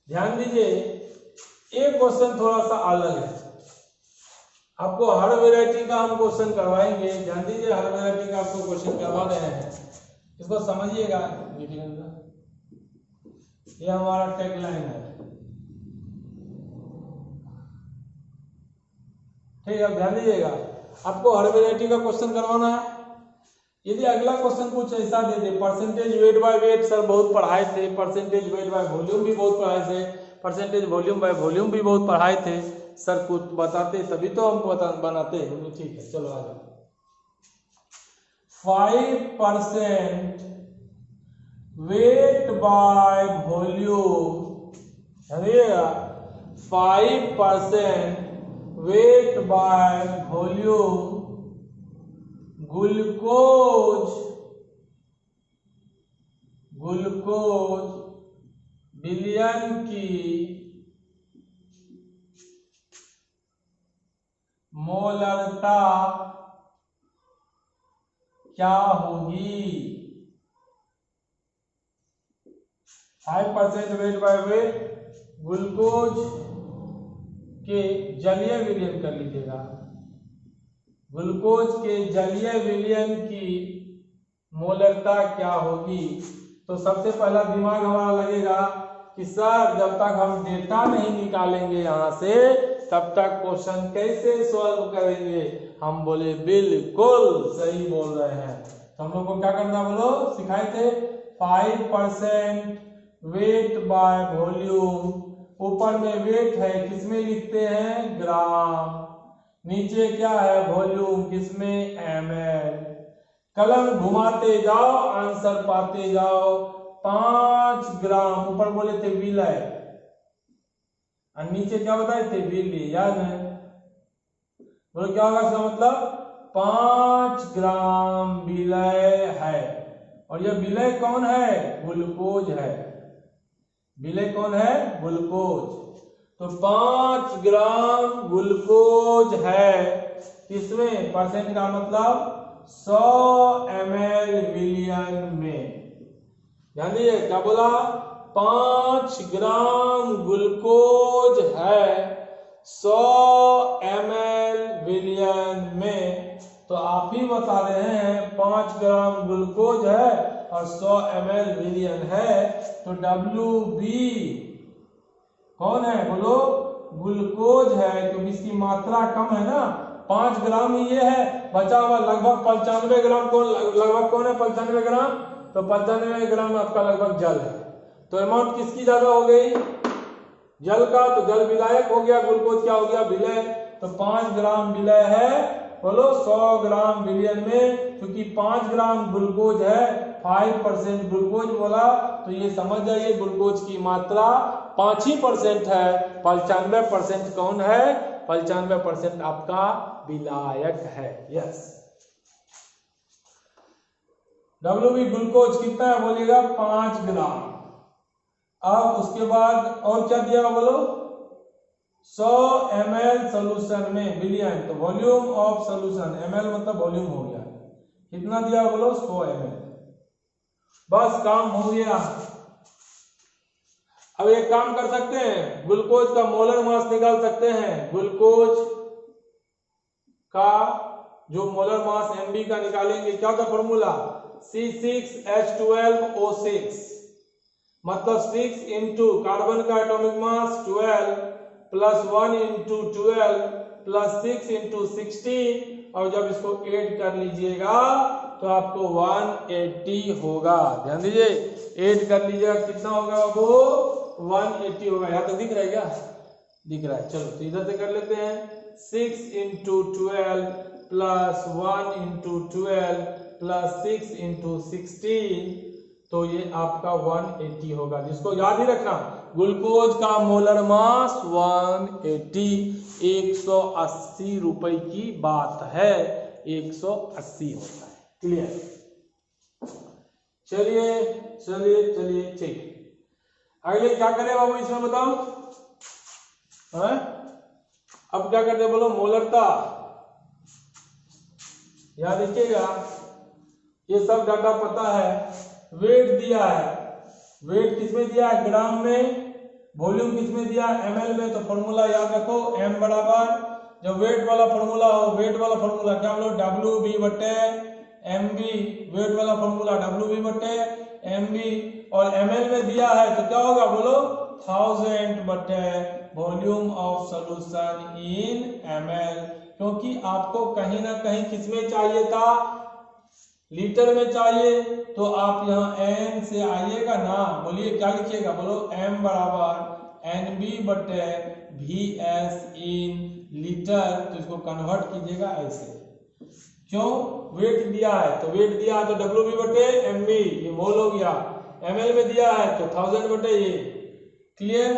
ध्यान दीजिए, एक क्वेश्चन थोड़ा सा अलग है, आपको हर वैरायटी का हम क्वेश्चन करवाएंगे। ध्यान दीजिए, हर वैरायटी का आपको क्वेश्चन करवा रहे हैं, इसको समझिएगा। ये हमारा टैगलाइन है, ठीक है, ध्यान दीजिएगा, आपको हर वैरायटी का क्वेश्चन करवाना है। यदि अगला क्वेश्चन कुछ ऐसा दे दे, percentage weight by weight sir बहुत पढ़ाए थे, परसेंटेज वेट बाय वॉल्यूम भी बहुत पढ़ाए थे, परसेंटेज वॉल्यूम बाय वॉल्यूम भी बहुत पढ़ाए थे, सर कुछ बताते तभी तो हम बनाते हैं। ठीक है, चलो आ जाओ। 5% weight by volume, 5% weight by volume glucose billion की मोलरता क्या होगी। 5% वेट बाय वेट ग्लूकोज के जलीय विलयन कर लीजिएगा, ग्लूकोज के जलीय विलयन की मोलरता क्या होगी। तो सबसे पहला दिमाग हमारा लगेगा कि सर जब तक हम डेटा नहीं निकालेंगे यहां से तब तक क्वेश्चन कैसे सॉल्व करेंगे। हम बोले बिल्कुल सही बोल रहे हैं। तो हम लोग को क्या करना बोलो सिखाए थे, 5% वेट बाय वॉल्यूम, ऊपर में वेट है किसमें लिखते हैं ग्राम, नीचे क्या है वॉल्यूम किसमें ml। कलम घुमाते जाओ आंसर पाते जाओ। 5 ग्राम ऊपर बोले थे विलय और नीचे क्या बताए थे विली, याद है बोलो क्या होगा इसका मतलब 5 ग्राम विलय है। और यह विलय कौन है ग्लूकोज है, विलय कौन है ग्लूकोज। तो 5 ग्राम ग्लूकोज है इसमें, परसेंट का मतलब 100 ml विलियन में। ध्यान दीजिए क्या बोला 5 ग्राम ग्लूकोज 100 ml विलियन में, तो आप ही बता रहे हैं 5 ग्राम ग्लूकोज है और 100 ml विलियन है, तो WB कौन है बोलो? ग्लूकोज है, क्योंकि इसकी मात्रा कम है ना, 5 ग्राम ये है, बचा हुआ लगभग 95 ग्राम कौन, लगभग कौन है 95 ग्राम? तो 95 ग्राम आपका लगभग जल है। तो अमाउंट किसकी ज्यादा हो गई? जल का। तो जल विलायक हो गया, ग्लूकोज क्या हो गया? विलय। तो 5 ग्राम विलय है, बोलो 100 ग्राम विलियन में, क्योंकि 5 ग्राम ग्लूकोज है, 5% ग्लूकोज बोला, तो ये समझ जाइए ग्लूकोज की मात्रा 5% है, 95% कौन है? 95% आपका विलायक है। यस, WB ग्लूकोज कितना है बोलिएगा? 5 ग्राम। अब उसके बाद और क्या दिया बोलो? 100 ml सोल्यूशन में विलियन, तो वॉल्यूम ऑफ सोल्यूशन, ml मतलब वॉल्यूम हो गया, कितना दिया बोलो? 100 ml। बस काम हो गया। अब एक काम कर सकते हैं, ग्लूकोज का मोलर मास निकाल सकते हैं। ग्लूकोज का जो मोलर मास Mb का निकालेंगे, क्या था फॉर्मूला? C6H12O6, मतलब 6 इंटू कार्बन का atomic mass 12 plus 1 into 12 plus 6 into 16, और जब इसको ऐड कर लीजिएगा तो आपको 180 होगा। ध्यान दीजिए, ऐड कर लीजिएगा, कितना होगा बाबू? 180 होगा। यहाँ तक दिख रहा है क्या? दिख रहा है। चलो तो इधर से कर लेते हैं, 6 into 12 plus 1 into 12 plus 6 into 16, तो ये आपका 180 होगा। जिसको याद ही रखना, ग्लूकोज का मोलर मास 180, 180 रुपए की बात है, 180 होता है। क्लियर? चलिए चलिए चलिए, ठीक। अगले क्या करें बाबू इसमें बताओ? है? अब क्या करते बोलो? मोलरता। याद रखिएगा, ये सब डाटा पता है। वेट दिया है, वेट किसमें दिया है? ग्राम में। वॉल्यूम किसमें दिया है? ml में। तो फॉर्मूला याद रखो, m बराबर, जब वेट वाला फॉर्मूला हो, वेट वाला फॉर्मूला क्या बोलो? WB बटे MB। वेट वाला फॉर्मूला WB बटे MB, और ml में दिया है तो क्या होगा बोलो? 1000 बटे volume of solution in ml, क्योंकि आपको कहीं ना कहीं किसमें चाहिए था? लीटर में चाहिए, तो आप यहाँ n से आइएगा ना। बोलिए क्या लिखिएगा? बोलो m बराबर NB बटे VS इन लीटर, तो इसको कन्वर्ट कीजिएगा ऐसे। क्यों? वेट दिया है, तो वेट दिया है तो WB बटे MB, ये मोल हो गया। ml में दिया है तो 1000 बटे ये। क्लियर?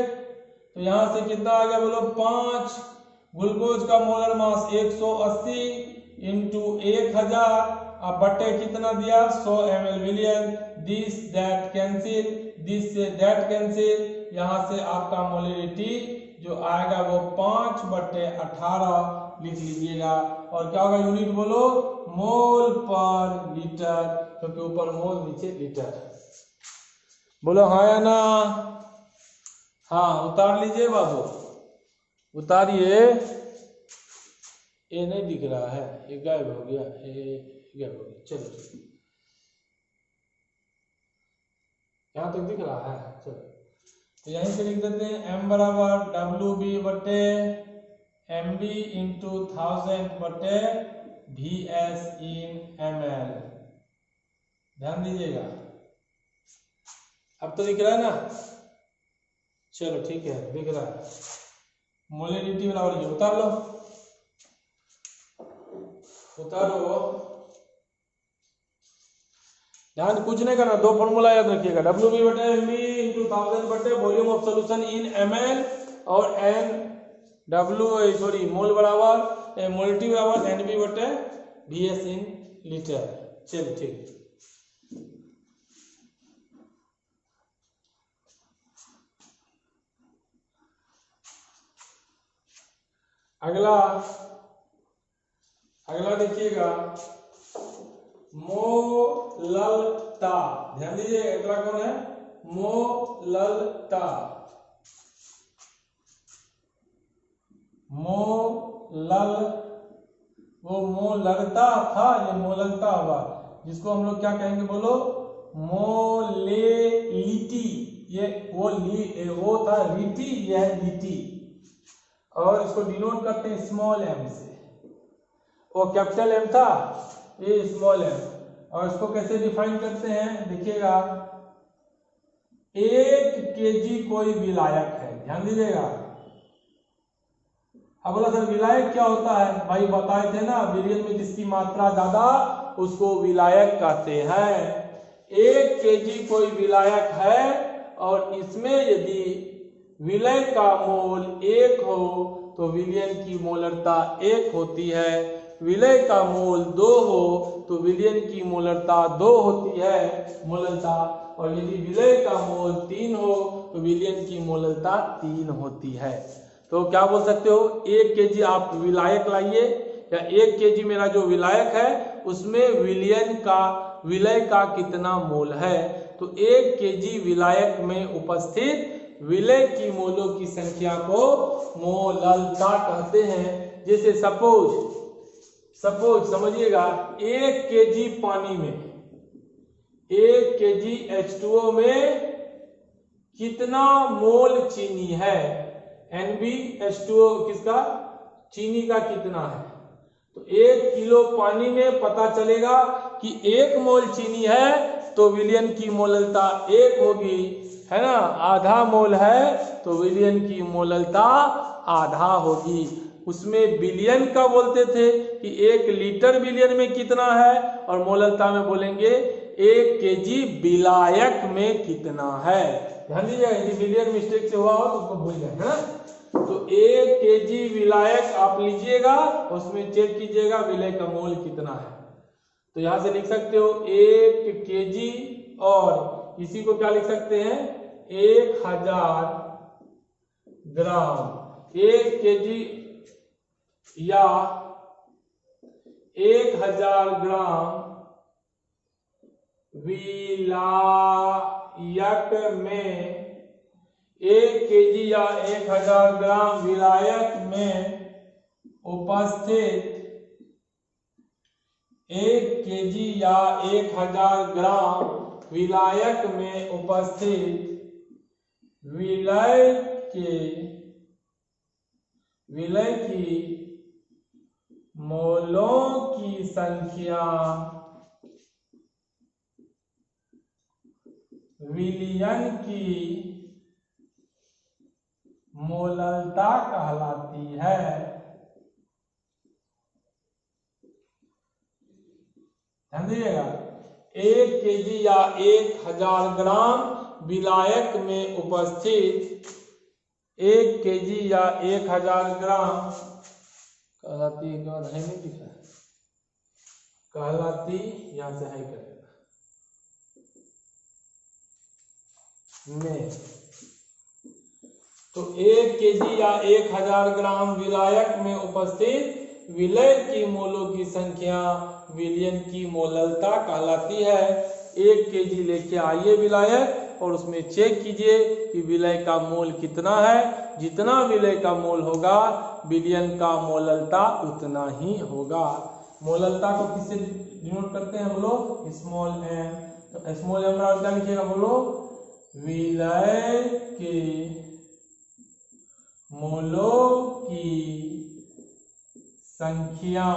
तो यहां से कितना आ गया बोलो? 5। ग्लूकोज का मोलर मास 180 इंटू 1000, अब बटे कितना दिया? 100 ml विलियन। दिस दैट कैंसिल, दिस से दैट कैंसिल, यहां से आपका मोलरिटी जो आएगा वो 5 बटे 18 लिख लीजिएगा। और क्या होगा यूनिट बोलो? मोल पर लीटर, क्योंकि ऊपर मोल नीचे लीटर। बोलो हाँ या ना? हाँ, उतार लीजिए बाबू, उतारिए। ये नहीं दिख रहा है, ये गायब हो गया, ये गायब हो गया। चलो यहाँ तक दिख रहा है। चलो तो यहीं से लिख देते हैं, m बराबर WB बटे MB इंटू 1000 बटे VS इन ml। ध्यान दीजिएगा, अब तो दिख रहा है ना? चलो ठीक है, दिख रहा है। मोलरिटी बराबर ये उतार लो, उतारो। ध्यान कुछ नहीं करना, दो फॉर्मूला याद रखिएगा, WB बटे MB इंटू 1000 बटे volume of solution in ml, और मोल बराबर मोलिटी बराबर NB बटे VS इन लीटर। चलिए ठीक। अगला देखिएगा, मोललता। ध्यान दीजिए, अगला कौन है? मोललता। मोलल, वो मोलरता था, ये मोललता हुआ, जिसको हम लोग क्या कहेंगे बोलो, मोलेलिटी। ये वो था रीति, ये है लीटी, और इसको डिनोट करते हैं स्मॉल एम से। वो कैपिटल एम था, ये स्मॉल एम। और इसको कैसे डिफाइन करते हैं देखिएगा, 1 केजी कोई विलायक है, ध्यान दीजिएगा। अब बोला सर विलायक क्या होता है, भाई बताए थे ना, विलियन में जिसकी मात्रा ज्यादा उसको विलायक कहते हैं। 1 केजी कोई विलायक है और इसमें यदि विलय का मोल 1 हो तो विलियन की मोलरता 1 होती है। विलय का मोल 2 हो तो विलियन की मोलरता 2 होती है मोलरता, और यदि विलय का मोल 3 हो तो विलियन की मोलरता 3 होती है। तो क्या बोल सकते हो, 1 केजी आप विलायक लाइए, या 1 केजी मेरा जो विलायक है उसमें विलय का कितना मोल है। तो 1 केजी विलायक में उपस्थित विलय की मोलों की संख्या को मोललता कहते हैं। जैसे सपोज समझिएगा, 1 केजी पानी में, 1 केजी H2O में कितना मोल चीनी है, NbH2O किसका, चीनी का कितना है। तो 1 किलो पानी में पता चलेगा कि 1 मोल चीनी है तो विलियन की मोललता 1 होगी, है ना। आधा मोल है तो विलियन की मोललता आधा होगी। उसमें बिलियन का बोलते थे कि 1 लीटर विलियन में कितना है, और मोललता में बोलेंगे 1 केजी विलायक में कितना है। ध्यान दीजिएगा, यदि बिलियन मिस्टेक से हुआ हो तो उसको भूल जाए, है ना। तो 1 केजी विलायक आप लीजिएगा, उसमें चेक कीजिएगा विलय का मोल कितना है। तो यहां से लिख सकते हो 1 केजी, और इसी को क्या लिख सकते हैं, 1000 ग्राम। 1 केजी या 1000 ग्राम विलायक में, 1 केजी या 1000 ग्राम विलायक में उपस्थित, 1 केजी या 1000 ग्राम विलायक में उपस्थित विलय की मोलों की संख्या विलियन की मोललता कहलाती है। ध्यान दीजिएगा, 1 केजी या 1000 ग्राम विलायक में उपस्थित 1 केजी या 1000 ग्राम कहलाती है, क्या है नहीं दिखा, कहलाती, यहां से है करेगा में। तो 1 केजी या 1000 ग्राम विलायक में उपस्थित विलय की मोलों की संख्या विलियन की मोललता कहलाती है। 1 केजी लेके आइए विलायक और उसमें चेक कीजिए कि विलय का मोल कितना है। जितना विलय का मोल होगा विलियन का मोललता उतना ही होगा। मोललता को किससे डिनोट करते हैं बोलो, स्मॉल एम। तो स्मॉल एम क्या लिखिएगा बोलो, विलय के मोलों की संख्या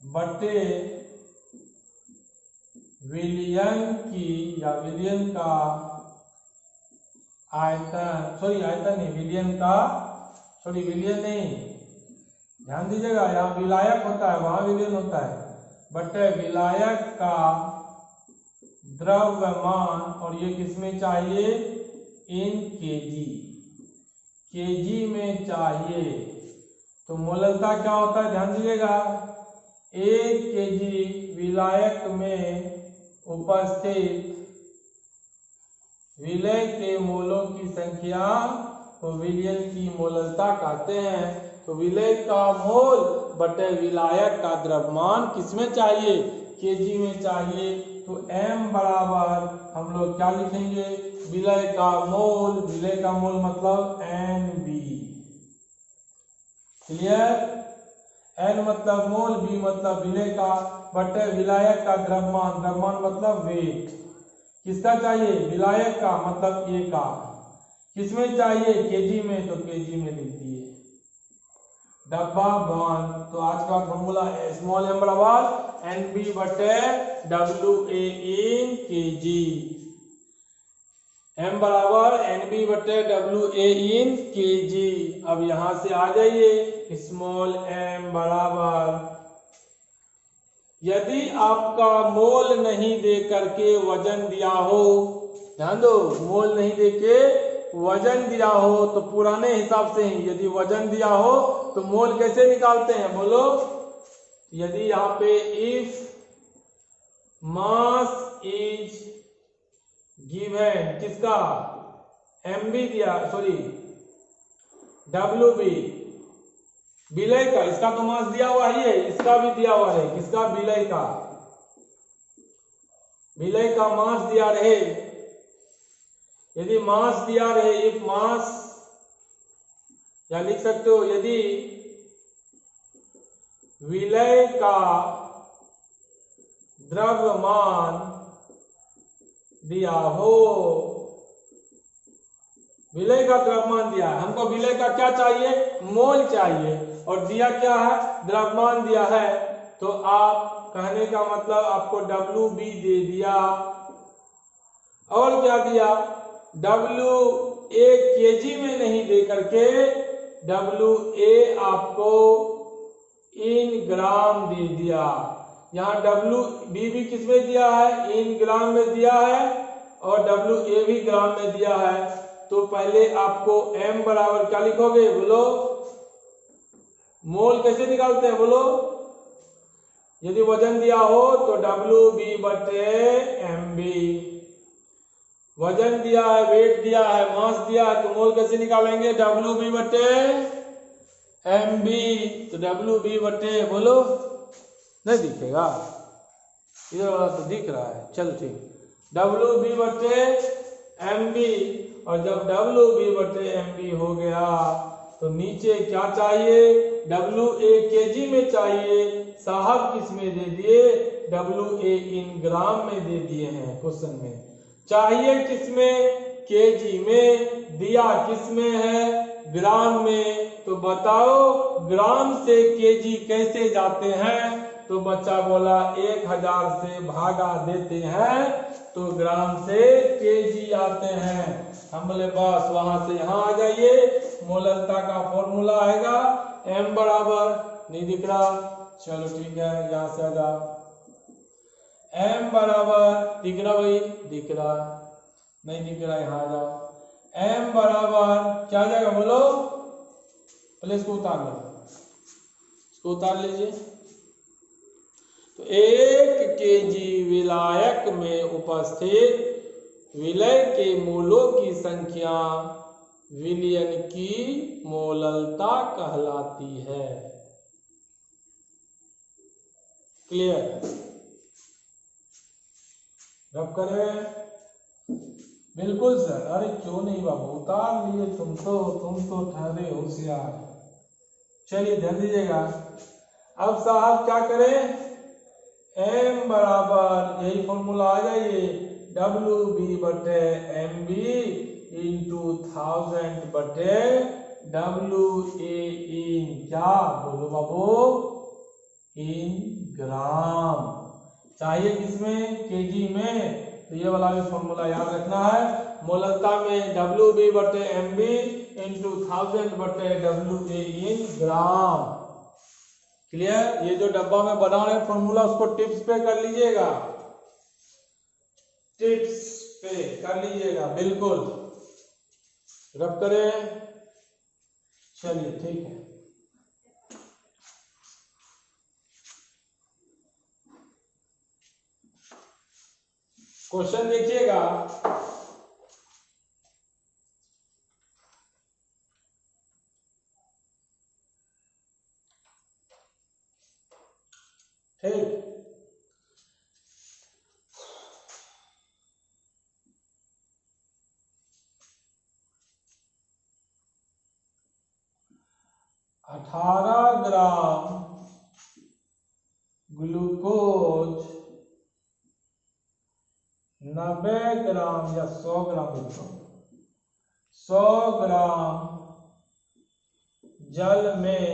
बटे विलियन की, या विलियन का आयतन, आयतन नहीं, विलियन का, विलियन नहीं, ध्यान दीजिएगा, यहाँ विलायक होता है वहां विलियन होता है, बटे विलायक का द्रव्यमान, और ये किसमें चाहिए, इन केजी, केजी में चाहिए। तो मोललता क्या होता है ध्यान दीजिएगा, 1 केजी विलायक में उपस्थित विलय के मोलों की संख्या तो विलियन की मोललता कहते हैं। तो विलय का मोल बटे विलायक का द्रव्यमान किसमें चाहिए, केजी में चाहिए। तो m बराबर हम लोग क्या लिखेंगे, विलय का मोल, विलय का मोल मतलब NB, क्लियर। एन मतलब मोल, बी मतलब विलय का, बटे विलायक का द्रव्यमान, द्रव्यमान मतलब वेट। किसका चाहिए? विलायक का मतलब ए का। किसमें चाहिए? केजी में, तो केजी में लिख दिए। डब्बा बंद। तो आज का फॉर्मूला है स्मॉल एम बराबर एन बी बटे W A in kg. M बराबर एन बी बटे डब्ल्यू ए इन केजी। अब यहां से आ जाइए, स्मॉल एम बराबर, यदि आपका मोल नहीं दे करके वजन दिया हो, ध्यान दो, मोल नहीं दे के वजन दिया हो तो पुराने हिसाब से ही यदि वजन दिया हो तो मोल कैसे निकालते हैं बोलो? यदि यहाँ पे इफ मास इज गिवन, किसका? एम बी दिया, सॉरी डब्ल्यू बी, विलय का, इसका तो मास दिया हुआ ही है, इसका भी दिया हुआ है। किसका? विलय का। विलय का मास दिया रहे, यदि मास दिया रहे, इफ मास, या लिख सकते हो यदि विलय का द्रव्यमान दिया हो, विलय का द्रव्यमान दिया है, हमको विलय का क्या चाहिए? मोल चाहिए, और दिया क्या है? द्रव्यमान दिया है। तो आप कहने का मतलब आपको डब्ल्यू बी दे दिया, और क्या दिया? डब्ल्यू ए केजी में नहीं दे करके डब्ल्यू ए आपको इन ग्राम दे दिया। यहाँ डब्ल्यू बी भी किस में दिया है? इन ग्राम में दिया है, और डब्ल्यू ए भी ग्राम में दिया है। तो पहले आपको m बराबर क्या लिखोगे बोलो? मोल कैसे निकालते हैं बोलो? यदि वजन दिया हो तो डब्ल्यू बी बटे एम बी, वजन दिया है, वेट दिया है, मास दिया है, तो मोल कैसे निकालेंगे? डब्ल्यू बी बटे एम बी। तो डब्ल्यू बी बटे, बोलो, नहीं दिखेगा, इधर वाला तो दिख रहा है, चल ठीक, डब्ल्यू बी बटे एम बी। और जब डब्ल्यू बी बटे एम बी हो गया तो नीचे क्या चाहिए? डब्ल्यू ए केजी में चाहिए, साहब किस में दे दिए? डब्ल्यू ए इन ग्राम में दे दिए हैं क्वेश्चन में। चाहिए किस में? केजी में। दिया किस में है? ग्राम में। तो बताओ ग्राम से केजी कैसे जाते हैं? तो बच्चा बोला 1000 से भागा देते हैं तो ग्राम से केजी आते हैं। हम बोले बस वहां से यहां आ जाइए, मोललता का फॉर्मूला आएगा m बराबर, नहीं दिख रहा, चलो ठीक है यहां से आ जाओ। m बराबर दिख रहा भाई? दिख रहा, नहीं दिख रहा, यहां आ जाओ। m बराबर क्या आ जाएगा बोलो? पहले इसको उतार लो, इसको उतार लीजिए। तो 1 केजी विलायक में उपस्थित विलय के मोलों की संख्या विलयन की मोललता कहलाती है। क्लियर? रब करें? बिल्कुल सर, अरे क्यों नहीं बाबू, उतार लिए तुम तो ठहरे होशियार। चलिए ध्यान दीजिएगा। अब साहब क्या करें? m बराबर, यही फॉर्मूला आ जाइए, डब्ल्यू बी बटे एम बी इंटू 1000 बटे डब्ल्यू ए इन, क्या बोलो बाबू? इन ग्राम। चाहिए किसमें? केजी में। तो ये वाला भी फॉर्मूला याद रखना है। मोललता में डब्ल्यू बी बटे एम बी इंटू 1000 बटे W A in gram. Clear? ये जो डब्बा में बना रहे फॉर्मूला उसको टिप्स पे कर लीजिएगा, टिप्स पे कर लीजिएगा, बिल्कुल रब करें। चलिए ठीक है। क्वेश्चन देखिएगा, ठीक, 18 ग्राम ग्लूकोज 90 ग्राम या 100 ग्राम 100 ग्राम जल में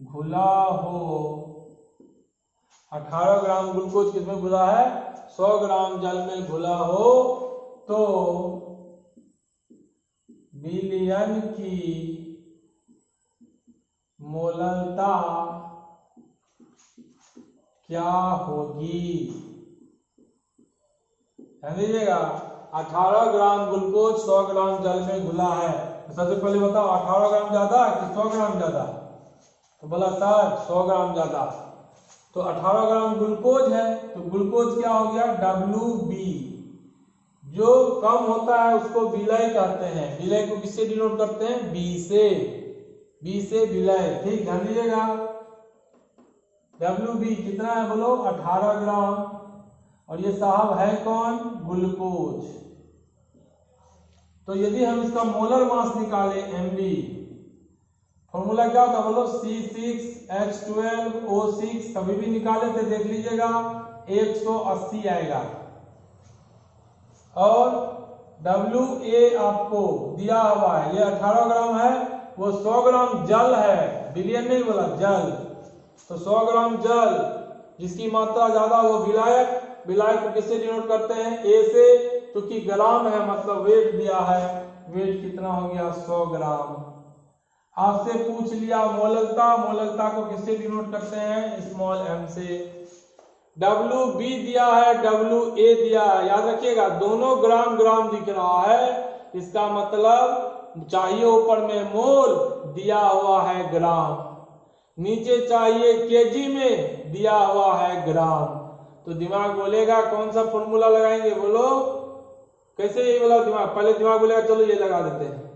घुला हो। 18 ग्राम ग्लूकोज किसमें घुला है? 100 ग्राम जल में घुला हो तो विलयन की मोललता क्या होगी? ध्यान दीजिएगा, 18 ग्राम ग्लूकोज 100 ग्राम जल में घुला है। तो सबसे पहले बताओ 18 ग्राम ज्यादा कि 100 ग्राम ज्यादा? तो बोला सर 100 ग्राम ज्यादा। तो 18 ग्राम ग्लूकोज है तो ग्लूकोज क्या हो गया? WB। जो कम होता है उसको विलय कहते हैं। विलय को किससे डिनोट करते हैं? B से। B से विलय। ठीक, ध्यान दीजिएगा। WB कितना है बोलो? 18 ग्राम। और ये साहब है कौन? ग्लूकोज। तो यदि हम इसका मोलर मास निकाले MB, फॉर्मूला क्या होता बोलो? C6H12O6। कभी भी निकाले थे देख लीजिएगा 180 आएगा। और WA आपको दिया हुआ है, ये 18 ग्राम है, वो 100 ग्राम जल है, बिलियन नहीं बोला, जल। तो 100 ग्राम जल जिसकी मात्रा ज्यादा वो विलायक। विलायक को किससे डिनोट करते हैं? A से, क्योंकि ग्राम है मतलब वेट दिया है। वेट कितना हो गया? 100 ग्राम। आपसे पूछ लिया मोललता, मोललता को किससे डिनोट करते हैं? स्मॉल m से। WB दिया है, WA दिया है, याद रखिएगा दोनों ग्राम ग्राम दिख रहा है, इसका मतलब चाहिए ऊपर में मोल, दिया हुआ है ग्राम। नीचे चाहिए केजी में, दिया हुआ है ग्राम। तो दिमाग बोलेगा कौन सा फॉर्मूला लगाएंगे बोलो? कैसे ये बोला दिमाग? पहले दिमाग बोलेगा चलो ये लगा देते हैं,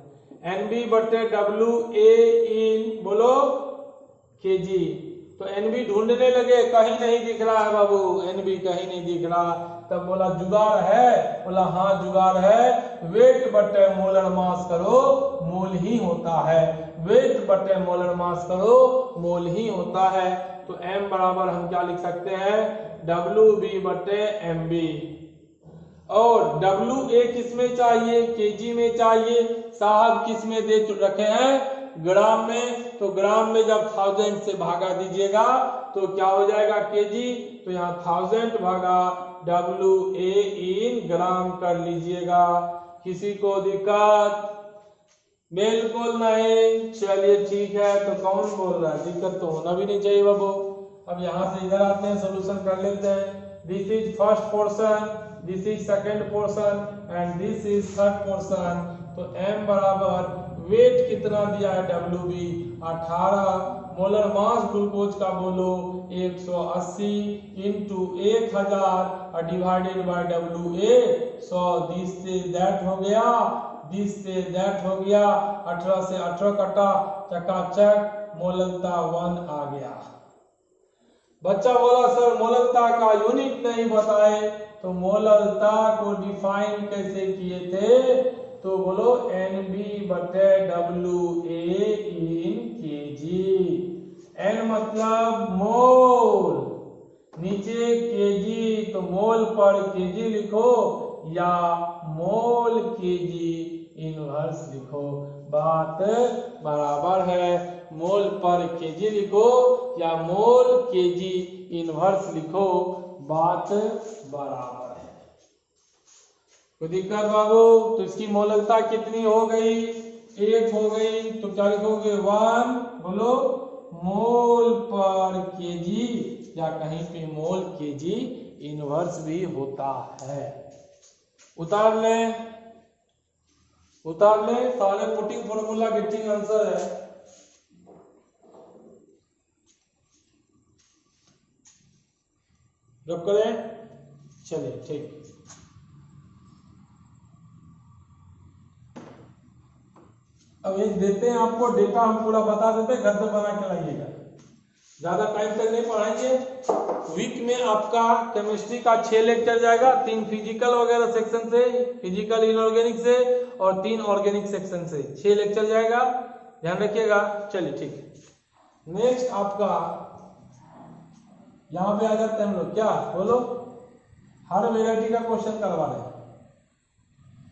NB/WA इन बोलो केजी। तो NB ढूंढने लगे, कहीं नहीं दिख रहा है बाबू, NB कहीं नहीं दिख रहा। तब बोला जुगाड़ है? बोला हाँ जुगाड़ है। वेट बटे मोलर मास करो, मोल ही होता है। वेट बटे मोलर मास करो, मोल ही होता है। तो M बराबर हम क्या लिख सकते हैं? WB/MB। और WA किस में चाहिए? केजी में चाहिए। साहब किस में दे रखे हैं? ग्राम में। तो ग्राम में जब 1000 से भागा दीजिएगा तो क्या हो जाएगा? केजी। तो यहाँ 1000 भागा WA इन ग्राम कर लीजिएगा। किसी को दिक्कत? बिल्कुल नहीं। चलिए ठीक है। तो कौन बोल रहा है? दिक्कत तो होना भी नहीं चाहिए बाबू। अब यहाँ से इधर आते हैं, सोल्यूशन कर लेते हैं। This is first portion, this is second portion and this is third portion. तो M बराबर वेट कितना दिया है? WB 18, मोलर मास ग्लूकोज का बोलो 180 into 1000 divided by WA 100। This से दैट हो गया, दिस से दैट हो गया। 18 से 18 कटा, चकाचक मोललता 1 आ गया। बच्चा बोला सर मोललता का यूनिट नहीं बताए। तो मोललता को डिफाइन कैसे किए थे? तो बोलो NB/WA इन केजी। N मतलब मोल, नीचे केजी, तो मोल पर केजी लिखो या मोल केजी इनवर्स लिखो, बात बराबर है। मोल पर केजी लिखो या मोल केजी इनवर्स लिखो, बात बराबर है। कोई दिक्कत बाबू? तो इसकी मोललता कितनी हो गई? 1 हो गई। तो क्या लिखोगे? 1 बोलो मोल पर केजी, या कहीं पे मोल केजी इनवर्स भी होता है। उतार ले, उतार ले। सारे पुटिंग फॉर्मूला गेटिंग आंसर है। रब करें, चलिए ठीक। अब एक देते हैं आपको डेटा, हम पूरा बता देते हैं, घर से बना के लाइएगा, ज्यादा टाइम तक नहीं पढ़ाएंगे। वीक में आपका केमिस्ट्री का 6 लेक्चर जाएगा, 3 फिजिकल वगैरह सेक्शन से, फिजिकल इनऑर्गेनिक से, और 3 ऑर्गेनिक सेक्शन से 6 लेक्चर जाएगा। ध्यान रखिएगा। चलिए ठीक है, नेक्स्ट आपका यहां पे आ जाते हैं हम लोग, क्या बोलो, हर वेराइटी का क्वेश्चन करवा रहे हैं।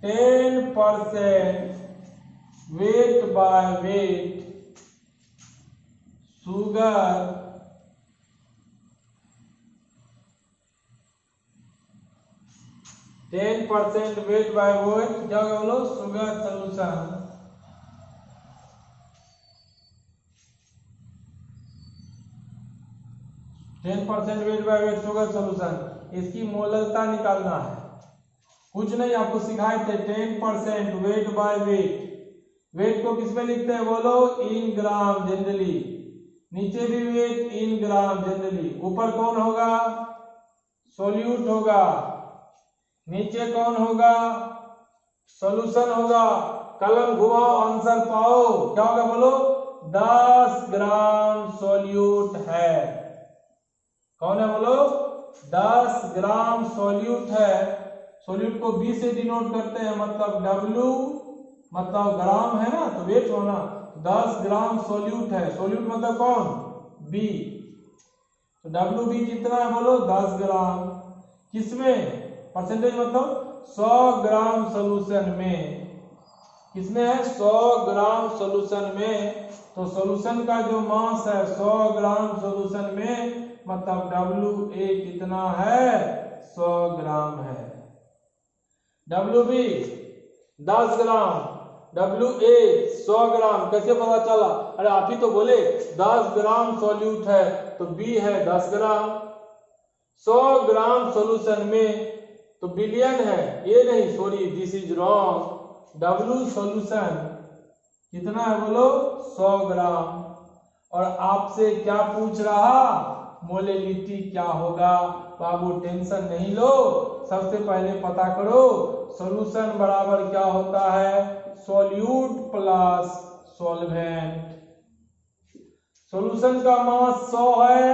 10% wait by wait sugar 10% wait by wait क्या होगा बोलो, sugar solution 10% wait by wait sugar solution, इसकी मोलरता निकालना है। कुछ नहीं, आपको सिखाए थे 10% वेट बाय वेट, वेट को किसमें लिखते हैं बोलो, इन ग्राम जनरली, नीचे भी वेट इन ग्राम जनरली, ऊपर कौन होगा, सोल्यूट होगा, नीचे कौन होगा, सॉल्यूशन होगा। कलम घुमाओ, आंसर पाओ, क्या होगा बोलो, 10 ग्राम सॉल्यूट है। कौन है बोलो, 10 ग्राम सॉल्यूट है। सॉल्यूट को बी से डिनोट करते हैं, मतलब W मतलब ग्राम है ना, तो वेट होना, 10 ग्राम सॉल्यूट है। सॉल्यूट मतलब कौन, बी, तो WB कितना है बोलो, 10 ग्राम। किसमें, परसेंटेज मतलब 100 ग्राम सोल्यूशन में, किसमें है, 100 ग्राम सोल्यूशन में। तो सोल्यूशन का जो मास है 100 ग्राम सोल्यूशन में, मतलब WA कितना है, 100 ग्राम है। WB 10 ग्राम, WA 100 ग्राम, कैसे पता चला, अरे आप ही तो बोले 10 ग्राम सॉल्यूट है, तो B है 10 ग्राम। 100 ग्राम सॉल्यूशन में तो बिलियन है, ये नहीं, sorry this is wrong. W solution कितना है बोलो, 100 ग्राम। और आपसे क्या पूछ रहा, मोलेलिटी क्या होगा। बाबू टेंशन नहीं लो, सबसे पहले पता करो सॉल्यूशन बराबर क्या होता है, सॉल्यूट प्लस सॉल्वेंट। सॉल्यूशन का मास 100 है,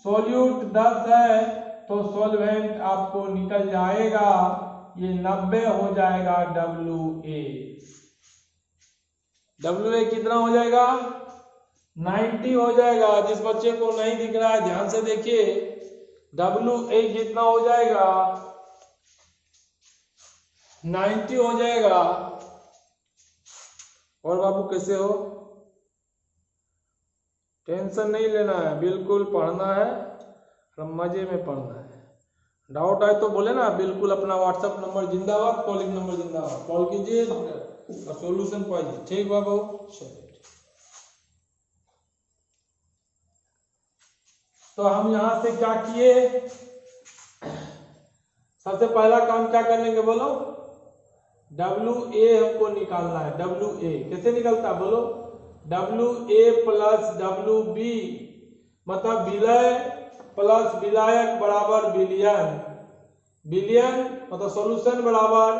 सॉल्यूट 10 है, तो सॉल्वेंट आपको निकल जाएगा, ये 90 हो जाएगा WA। WA कितना हो जाएगा, 90 हो जाएगा। जिस बच्चे को नहीं दिख रहा है ध्यान से देखिए, WA कितना हो जाएगा, 90 हो जाएगा। और बाबू कैसे हो, टेंशन नहीं लेना है, बिल्कुल पढ़ना है, मजे में पढ़ना है। डाउट आए तो बोले ना, बिल्कुल अपना व्हाट्सएप नंबर जिंदाबाद, कॉलिंग नंबर जिंदाबाद, कॉल कीजिए और सॉल्यूशन पाइए। ठीक बाबू, तो हम यहां से क्या किए, सबसे पहला काम क्या करने के बोलो, WA हमको निकालना है। WA कैसे निकलता है बोलो, WA प्लस WB मतलब विलय प्लस विलायक बराबर बिलियन, बिलियन मतलब सॉल्यूशन बराबर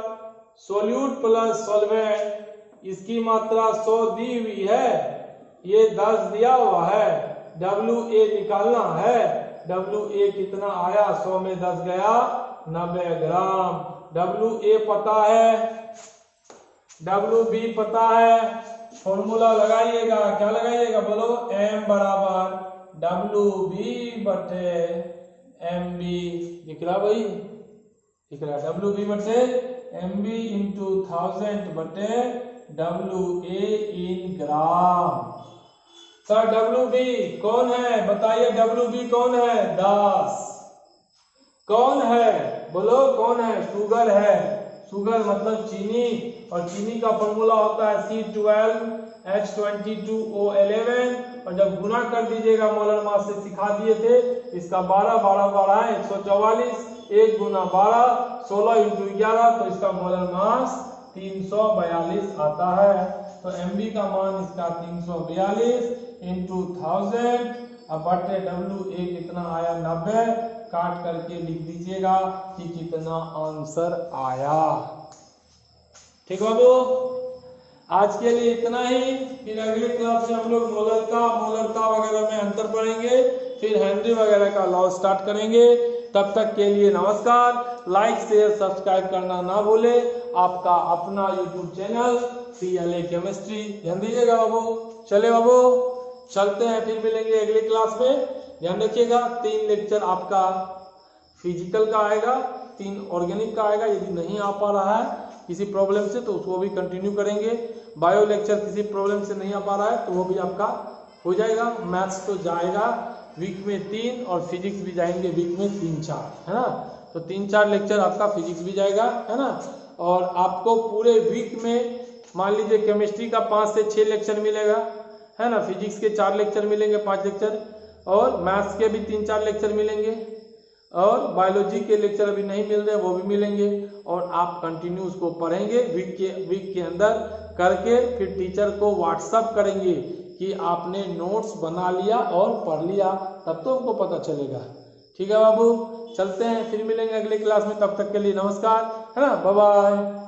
सॉल्यूट प्लस सॉल्वेंट। इसकी मात्रा 100 दी हुई है, ये 10 दिया हुआ है, WA निकालना है। WA कितना आया, 100 में 10 गया 90 ग्राम। WA पता है, WB पता है, फॉर्मूला लगाइएगा, क्या लगाइएगा बोलो, M बराबर WB बटे MB। दिख रहा भाई, दिख रहा, WB बटे MB इंटू 1000 बटे WA इन ग्राम। सर WB कौन है बताइए, WB कौन है, 10। कौन है बोलो, कौन है, शुगर है, शुगर मतलब चीनी, और चीनी का फॉर्मूला होता है C12H22O11, और जब गुना कर दीजिएगा मोलर मास से, सिखा दिए थे, इसका 12 12 12 144, 1 गुना 12 16 इंटू 11, तो इसका मोलर मास 342 आता है। तो MB का मान इसका 342 इंटू 1000, अब बटे WA कितना आया 90, काट करके लिख दीजिएगा कि कितना आंसर आया। ठीक बाबू, आज के लिए इतना ही, फिर अगले क्लास में हम लोग मोलरता वगैरह में अंतर पढ़ेंगे, फिर हेनरी वगैरह का लॉ स्टार्ट करेंगे। तब तक के लिए नमस्कार। लाइक शेयर सब्सक्राइब करना ना भूले। आपका अपना यूट्यूब चैनल CLA केमिस्ट्री। ध्यान दीजिएगा बाबू। चले बाबू, चलते हैं, फिर मिलेंगे अगले क्लास में। ध्यान रखिएगा 3 लेक्चर आपका फिजिकल का आएगा, 3 ऑर्गेनिक का आएगा। यदि नहीं आ पा रहा है किसी प्रॉब्लम से तो उसको भी कंटिन्यू करेंगे। बायो लेक्चर किसी प्रॉब्लम से नहीं आ पा रहा है तो वो भी आपका हो जाएगा। मैथ्स तो जाएगा वीक में 3 और फिजिक्स भी जाएंगे वीक में 3-4, है ना। तो 3-4 लेक्चर आपका फिजिक्स भी जाएगा, है ना। और आपको पूरे वीक में मान लीजिए केमिस्ट्री का 5 से 6 लेक्चर मिलेगा, है ना। फिजिक्स के 4 लेक्चर मिलेंगे, 5 लेक्चर, और मैथ्स के भी 3-4 लेक्चर मिलेंगे, और बायोलॉजी के लेक्चर अभी नहीं मिल रहे वो भी मिलेंगे। और आप कंटिन्यू उसको पढ़ेंगे वीक के अंदर करके, फिर टीचर को व्हाट्सअप करेंगे कि आपने नोट्स बना लिया और पढ़ लिया, तब तो हमको पता चलेगा। ठीक है बाबू, चलते हैं, फिर मिलेंगे अगले क्लास में। तब तक के लिए नमस्कार, है ना, बाय बाय।